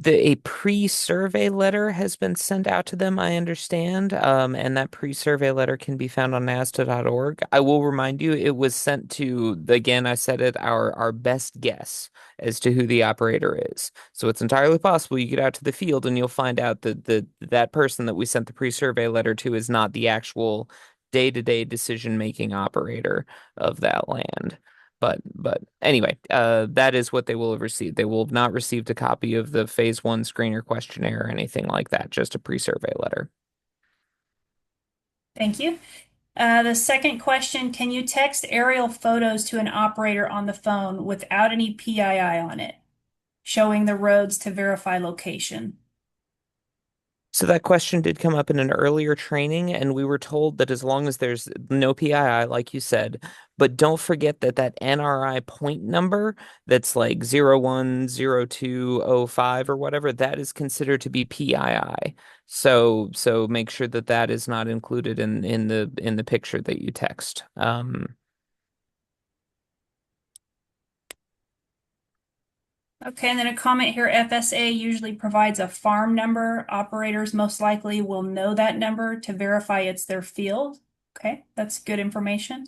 A pre-survey letter has been sent out to them, I understand, and that pre-survey letter can be found on NASDA.org. I will remind you, it was sent to, again, I said it, our best guess as to who the operator is. So it's entirely possible you get out to the field and you'll find out that that person that we sent the pre-survey letter to is not the actual day-to-day decision-making operator of that land. But anyway, that is what they will have received. They will have not received a copy of the phase 1 screener questionnaire or anything like that, just a pre-survey letter. Thank you. The second question, can you text aerial photos to an operator on the phone without any PII on it, showing the roads to verify location? So that question did come up in an earlier training, and we were told that as long as there's no PII, like you said, but don't forget that NRI point number that's like 010205 or whatever, that is considered to be PII. So make sure that is not included in the picture that you text. Okay, and then a comment here, FSA usually provides a farm number. Operators most likely will know that number to verify it's their field. Okay, that's good information.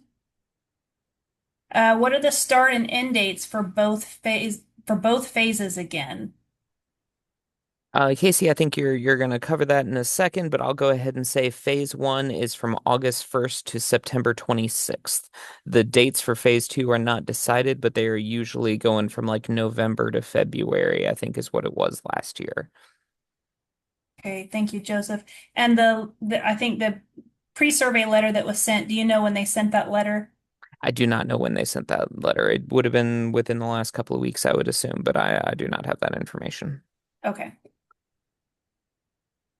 What are the start and end dates for both phases again? Casey, I think you're going to cover that in a second, but I'll go ahead and say phase 1 is from August 1st to September 26th. The dates for phase 2 are not decided, but they are usually going from like November to February, I think is what it was last year. Okay, thank you, Joseph. And I think the pre-survey letter that was sent, do you know when they sent that letter? I do not know when they sent that letter. It would have been within the last couple of weeks, I would assume, but I do not have that information. Okay.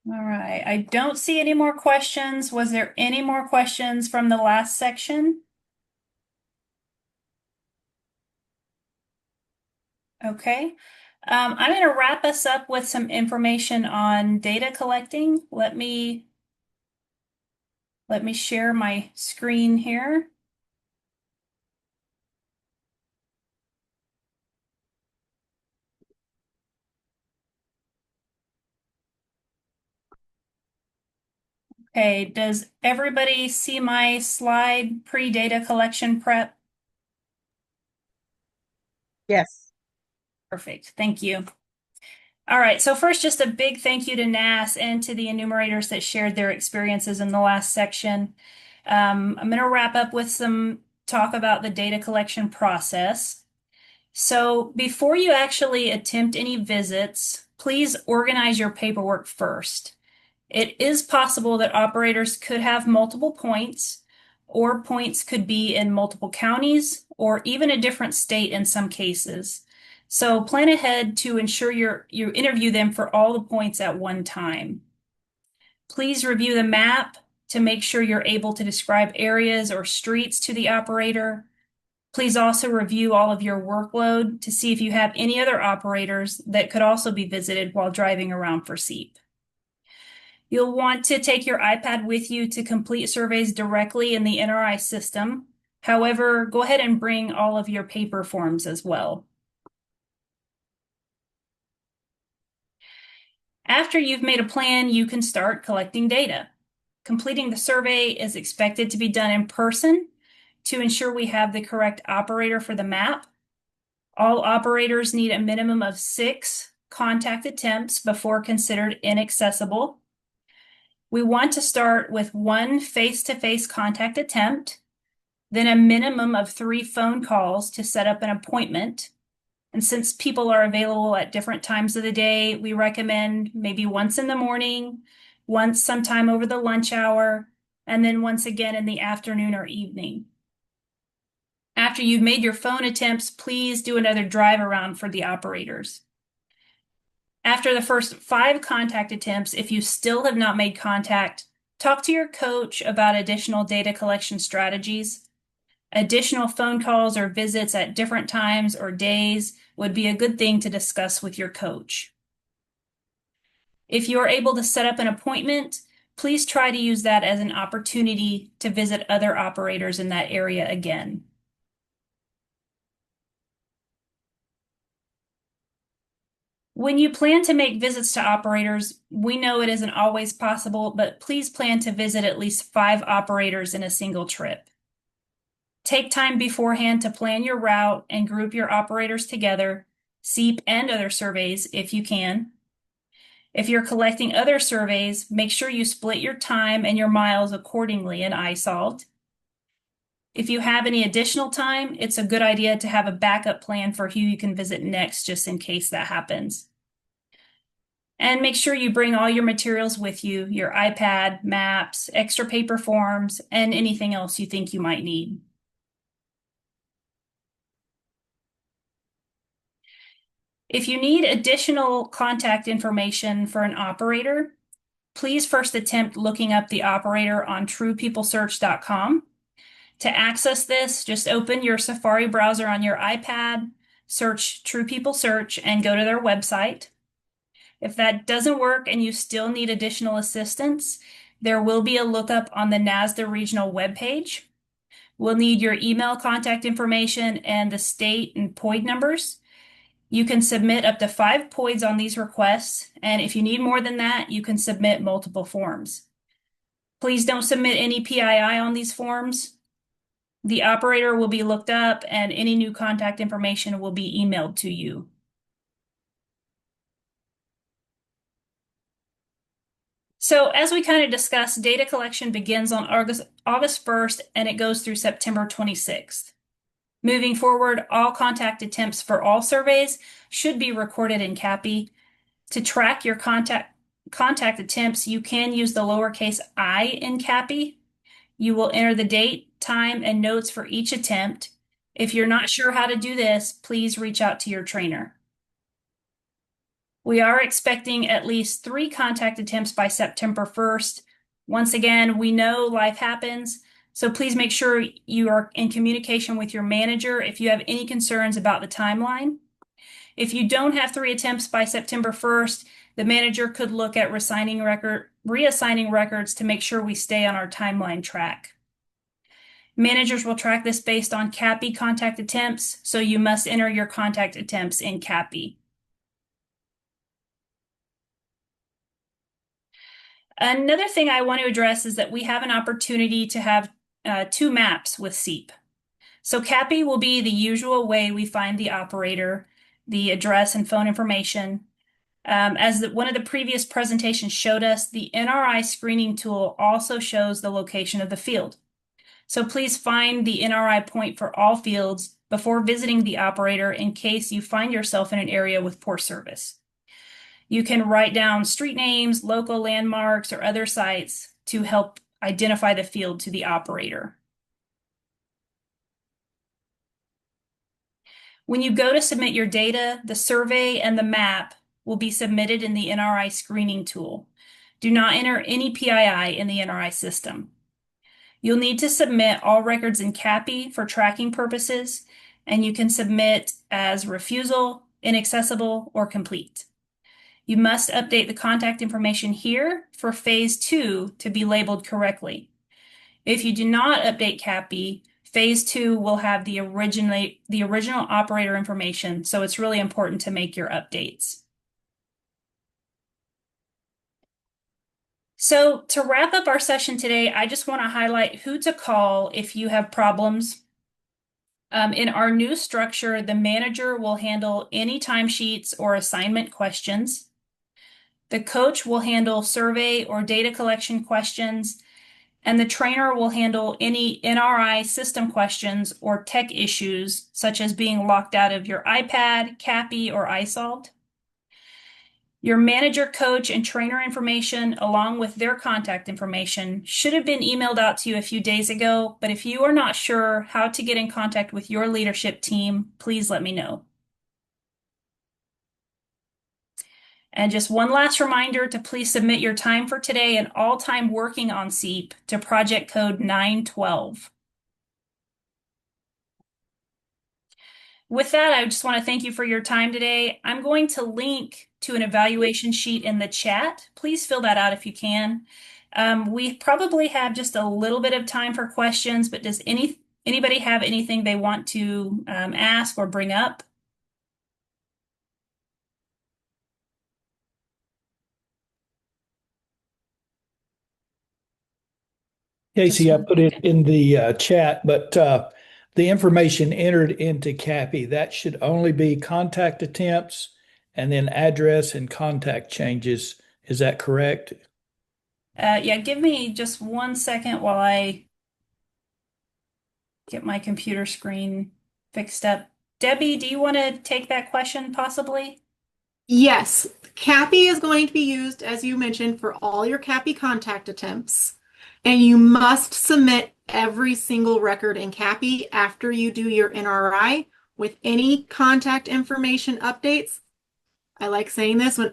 All right. I don't see any more questions. Was there any more questions from the last section? Okay. I'm going to wrap us up with some information on data collecting. Let me share my screen here. Okay, does everybody see my slide pre-data collection prep? Yes. Perfect, thank you. All right, so first, just a big thank you to NAS and to the enumerators that shared their experiences in the last section. I'm going to wrap up with some talk about the data collection process. So before you actually attempt any visits, please organize your paperwork first. It is possible that operators could have multiple points, or points could be in multiple counties, or even a different state in some cases. So plan ahead to ensure you interview them for all the points at one time. Please review the map to make sure you're able to describe areas or streets to the operator. Please also review all of your workload to see if you have any other operators that could also be visited while driving around for SEEP. You'll want to take your iPad with you to complete surveys directly in the NRI system. However, go ahead and bring all of your paper forms as well. After you've made a plan, you can start collecting data. Completing the survey is expected to be done in person to ensure we have the correct operator for the map. All operators need a minimum of 6 contact attempts before considered inaccessible. We want to start with 1 face-to-face contact attempt, then a minimum of 3 phone calls to set up an appointment. And since people are available at different times of the day, we recommend maybe once in the morning, once sometime over the lunch hour, and then once again in the afternoon or evening. After you've made your phone attempts, please do another drive around for the operators. After the first 5 contact attempts, if you still have not made contact, talk to your coach about additional data collection strategies. Additional phone calls or visits at different times or days would be a good thing to discuss with your coach. If you are able to set up an appointment, please try to use that as an opportunity to visit other operators in that area again. When you plan to make visits to operators, we know it isn't always possible, but please plan to visit at least 5 operators in a single trip. Take time beforehand to plan your route and group your operators together, SEEP and other surveys if you can. If you're collecting other surveys, make sure you split your time and your miles accordingly in iSolved. If you have any additional time, it's a good idea to have a backup plan for who you can visit next, just in case that happens. And make sure you bring all your materials with you, your iPad, maps, extra paper forms, and anything else you think you might need. If you need additional contact information for an operator, please first attempt looking up the operator on truepeoplesearch.com. To access this, just open your Safari browser on your iPad, search True People Search, and go to their website. If that doesn't work and you still need additional assistance, there will be a lookup on the NASDA regional webpage. We'll need your email contact information and the state and POID numbers. You can submit up to 5 POIDs on these requests, and if you need more than that, you can submit multiple forms. Please don't submit any PII on these forms. The operator will be looked up, and any new contact information will be emailed to you. So as we kind of discussed, data collection begins on August 1st, and it goes through September 26th. Moving forward, all contact attempts for all surveys should be recorded in CAPI. To track your contact attempts, you can use the lowercase I in CAPI. You will enter the date, time, and notes for each attempt. If you're not sure how to do this, please reach out to your trainer. We are expecting at least 3 contact attempts by September 1st. Once again, we know life happens, so please make sure you are in communication with your manager if you have any concerns about the timeline. If you don't have 3 attempts by September 1st, the manager could look at reassigning records to make sure we stay on our timeline track. Managers will track this based on CAPI contact attempts, so you must enter your contact attempts in CAPI. Another thing I want to address is that we have an opportunity to have 2 maps with SEEP. So CAPI will be the usual way we find the operator, the address and phone information. As one of the previous presentations showed us, the NRI screening tool also shows the location of the field. So please find the NRI point for all fields before visiting the operator in case you find yourself in an area with poor service. You can write down street names, local landmarks, or other sites to help identify the field to the operator. When you go to submit your data, the survey and the map will be submitted in the NRI screening tool. Do not enter any PII in the NRI system. You'll need to submit all records in CAPI for tracking purposes, and you can submit as refusal, inaccessible, or complete. You must update the contact information here for phase 2 to be labeled correctly. If you do not update CAPI, phase 2 will have the original operator information, so it's really important to make your updates. So to wrap up our session today, I just want to highlight who to call if you have problems. In our new structure, the manager will handle any timesheets or assignment questions. The coach will handle survey or data collection questions, and the trainer will handle any NRI system questions or tech issues, such as being locked out of your iPad, CAPI, or iSolved. Your manager, coach, and trainer information, along with their contact information, should have been emailed out to you a few days ago, but if you are not sure how to get in contact with your leadership team, please let me know. And just one last reminder to please submit your time for today and all time working on SEEP to project code 912. With that, I just want to thank you for your time today. I'm going to link to an evaluation sheet in the chat. Please fill that out if you can. We probably have just a little bit of time for questions, but does anybody have anything they want to ask or bring up? Casey, I put it in the chat, but the information entered into CAPI, that should only be contact attempts and then address and contact changes. Is that correct? Yeah, give me just 1 second while I get my computer screen fixed up. Debbie, do you want to take that question possibly? Yes, CAPI is going to be used, as you mentioned, for all your CAPI contact attempts. And you must submit every single record in CAPI after you do your NRI with any contact information updates. I like saying this when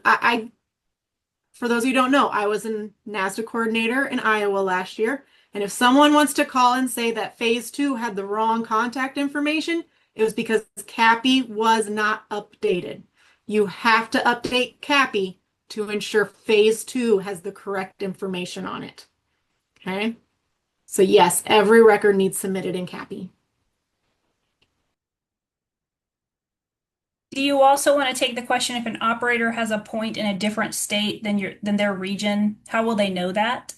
for those who don't know, I was a NASDA coordinator in Iowa last year. And if someone wants to call and say that phase 2 had the wrong contact information, it was because CAPI was not updated. You have to update CAPI to ensure phase 2 has the correct information on it. Okay, so yes, every record needs submitted in CAPI. Do you also want to take the question if an operator has a point in a different state than their region? How will they know that?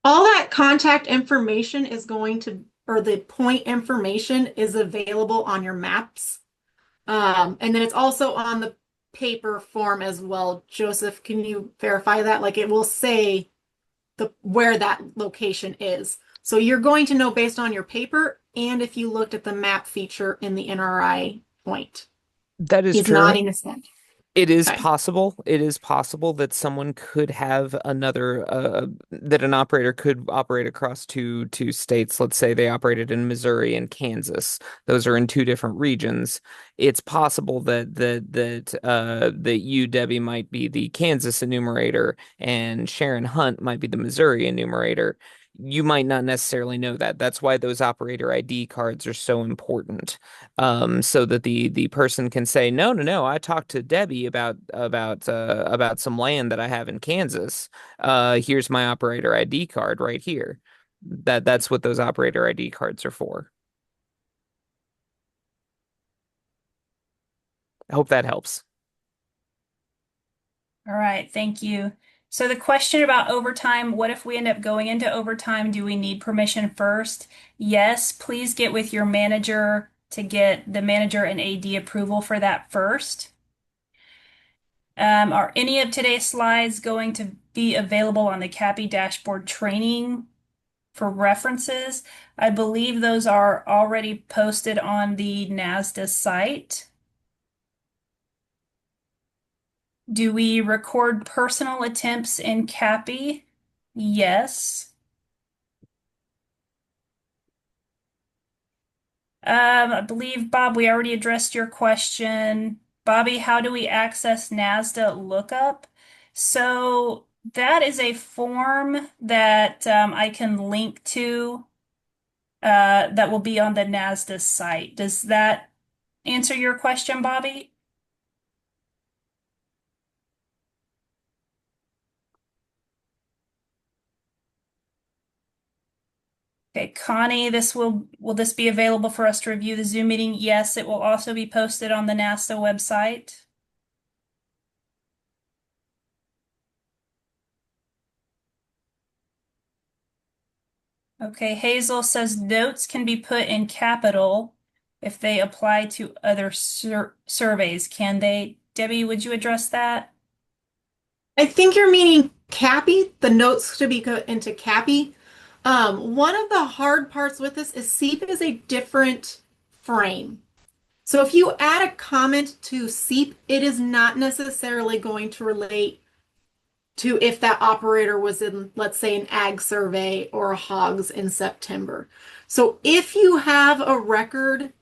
All that contact information is going to, or the point information is available on your maps. And then it's also on the paper form as well. Joseph, can you verify that? Like it will say where that location is. So you're going to know based on your paper and if you looked at the map feature in the NRI point. That is He's true. nodding his head. It is Okay. possible. It is possible that someone could have another that an operator could operate across two states. Let's say they operated in Missouri and Kansas. Those are in two different regions. It's possible that you, Debbie, might be the Kansas enumerator and Sharon Hunt might be the Missouri enumerator. You might not necessarily know that. That's why those operator ID cards are so important, so that the person can say, no, no, no, I talked to Debbie about some land that I have in Kansas. Here's my operator ID card right here. That's what those operator ID cards are for. I hope that helps. All right, thank you. So the question about overtime, what if we end up going into overtime? Do we need permission first? Yes, please get with your manager to get the manager and AD approval for that first. Are any of today's slides going to be available on the CAPI dashboard training for references? I believe those are already posted on the NASDA site. Do we record personal attempts in CAPI? Yes. I believe, Bob, we already addressed your question. Bobby, how do we access NASDA lookup? So that is a form that I can link to that will be on the NASDA site. Does that answer your question, Bobby? Okay, Connie, will this be available for us to review the Zoom meeting? Yes, it will also be posted on the NASDA website. Okay, Hazel says notes can be put in capital if they apply to other surveys. Can they? Debbie, would you address that? I think you're meaning CAPI, the notes to be put into CAPI. One of the hard parts with this is SEEP is a different frame. So if you add a comment to SEEP, it is not necessarily going to relate to if that operator was in, let's say, an ag survey or a hogs in September. So if you have a record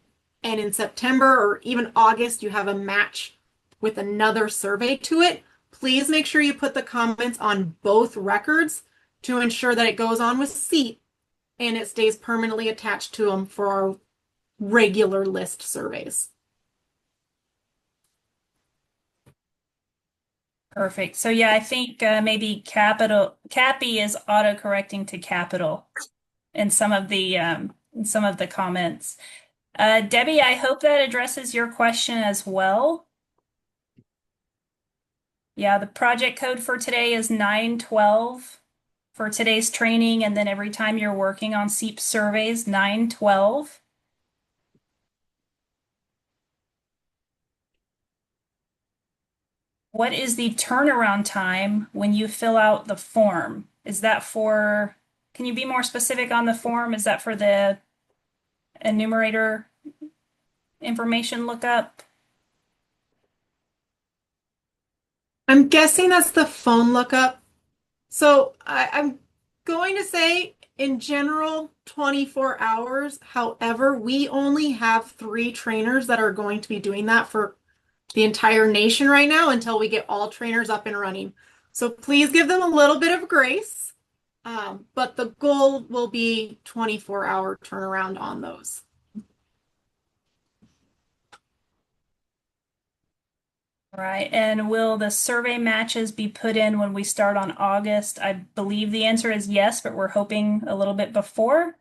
and in September or even August, you have a match with another survey to it, please make sure you put the comments on both records to ensure that it goes on with SEEP and it stays permanently attached to them for our regular list surveys. Perfect. So yeah, I think maybe CAPI is auto-correcting to capital in some of the comments. Debbie, I hope that addresses your question as well. Yeah, the project code for today is 912 for today's training, and then every time you're working on SEEP surveys, 912. What is the turnaround time when you fill out the form? Is that for, can you be more specific on the form? Is that for the enumerator information lookup? I'm guessing that's the phone lookup. So I'm going to say in general, 24 hours. However, we only have 3 trainers that are going to be doing that for the entire nation right now until we get all trainers up and running. So please give them a little bit of grace. But the goal will be 24-hour turnaround on those. Right. And will the survey matches be put in when we start on August? I believe the answer is yes, but we're hoping a little bit before.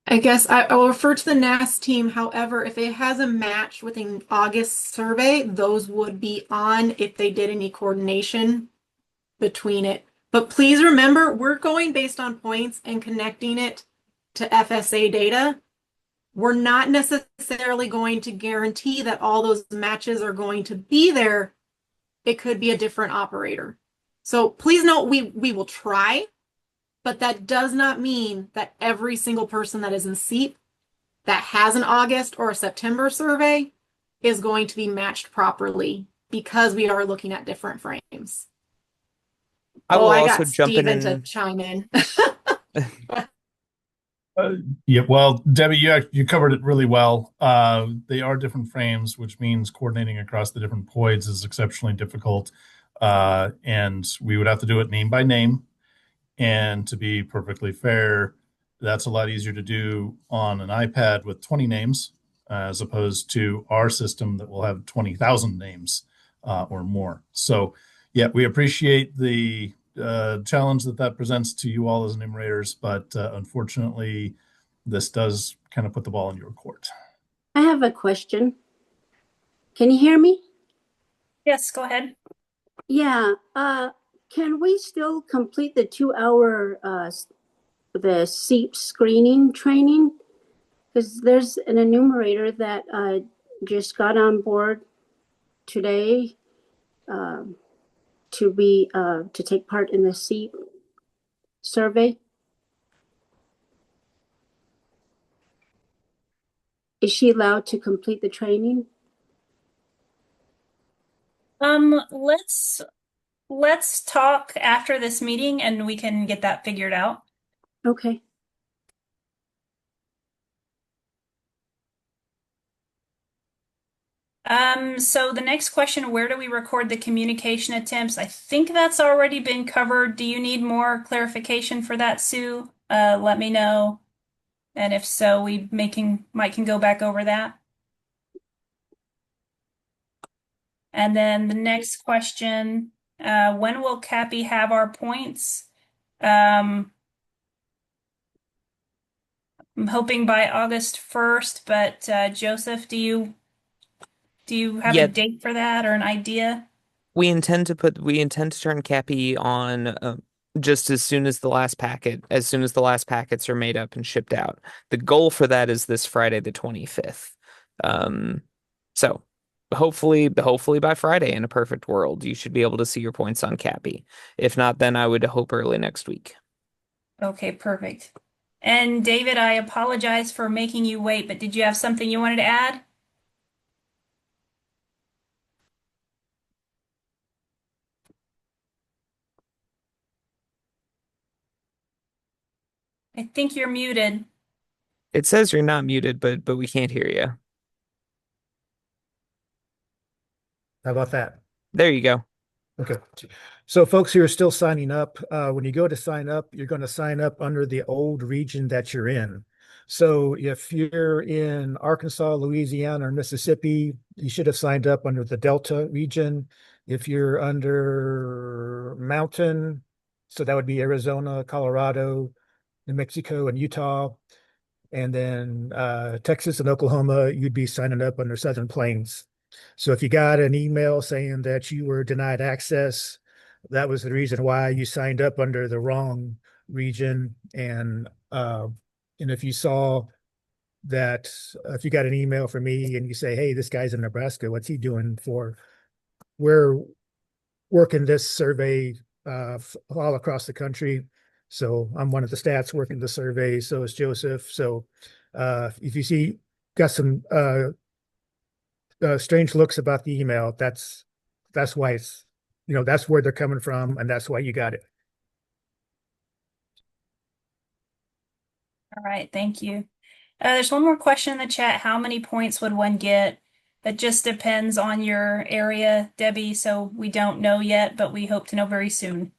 I guess I'll refer to the NAS team. However, if it has a match with an August survey, those would be on if they did any coordination between it. But please remember, we're going based on points and connecting it to FSA data. We're not necessarily going to guarantee that all those matches are going to be there. It could be a different operator. So please note we will try, but that does not mean that every single person that is in SEEP that has an August or a September survey is going to be matched properly because we are looking at different frames. I will I also got jump in Steven to and chime in. Yeah, well, Debbie, you covered it really well. They are different frames, which means coordinating across the different POIDs is exceptionally difficult. And we would have to do it name by name. And to be perfectly fair, that's a lot easier to do on an iPad with 20 names as opposed to our system that will have 20,000 names or more. So, yeah, we appreciate the challenge that presents to you all as enumerators, but unfortunately, this does kind of put the ball in your court. I have a question. Can you hear me? Yes, go ahead. Yeah. Can we still complete the 2-hour the SEEP screening training? Because there's an enumerator that just got on board today to take part in the SEEP survey. Is she allowed to complete the training? Let's talk after this meeting and we can get that figured out. Okay. So the next question, where do we record the communication attempts? I think that's already been covered. Do you need more clarification for that, Sue? Let me know. And if so, we can go back over that. And then the next question, when will CAPI have our points? I'm hoping by August 1st, but Joseph, do you have a date for that or an idea? we intend to turn CAPI on just as soon as the last packets are made up and shipped out. The goal for that is this Friday, the 25th. So hopefully by Friday, in a perfect world, you should be able to see your points on CAPI. If not, then I would hope early next week. Okay, perfect. And David, I apologize for making you wait, but did you have something you wanted to add? I think you're muted. It says you're not muted, but we can't hear you. How about that? There you go. Okay. So folks who are still signing up, when you go to sign up, you're going to sign up under the old region that you're in. So if you're in Arkansas, Louisiana, or Mississippi, you should have signed up under the Delta region. If you're under Mountain, so that would be Arizona, Colorado, New Mexico, and Utah. And then Texas and Oklahoma, you'd be signing up under Southern Plains. So if you got an email saying that you were denied access, that was the reason why you signed up under the wrong region. And if you saw that, if you got an email from me and you say, hey, this guy's in Nebraska, what's he doing for? We're working this survey all across the country. So I'm one of the stats working the survey. So is Joseph. So if you see got some strange looks about the email, that's why it's, that's where they're coming from, and that's why you got it. All right, thank you. There's one more question in the chat. How many points would one get? That just depends on your area, Debbie, so we don't know yet, but we hope to know very soon.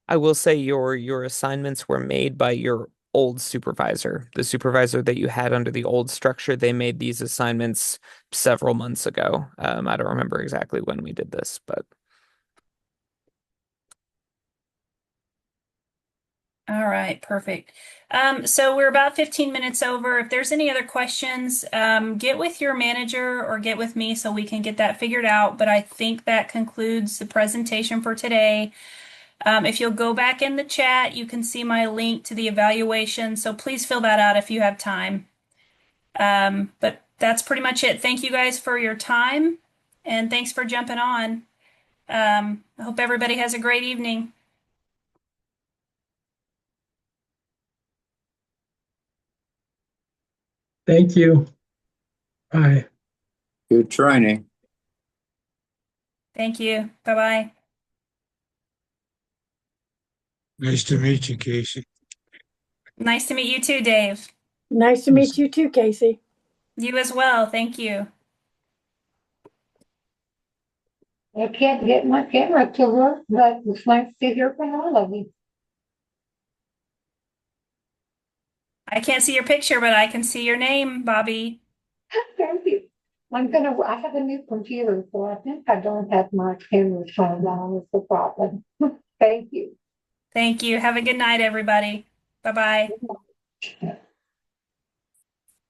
I will say your assignments were made by your old supervisor, the supervisor that you had under the old structure. They made these assignments several months ago. I don't remember exactly when we did this, but. All right, perfect. So we're about 15 minutes over. If there's any other questions, get with your manager or get with me so we can get that figured out. But I think that concludes the presentation for today. If you'll go back in the chat, you can see my link to the evaluation. So please fill that out if you have time. But that's pretty much it. Thank you guys for your time and thanks for jumping on. I hope everybody has a great evening. Thank you. Bye. Good training. Thank you. Bye-bye. Nice to meet you, Casey. Nice to meet you too, Dave. Nice to meet you too, Casey. You as well. Thank you. I can't get my camera to work, but it's nice to hear from all of you. I can't see your picture, but I can see your name, Bobby. Thank you. I have a new computer, so I think I don't have my camera turned on. Is the problem. Thank you. Thank you. Have a good night, everybody. Bye-bye.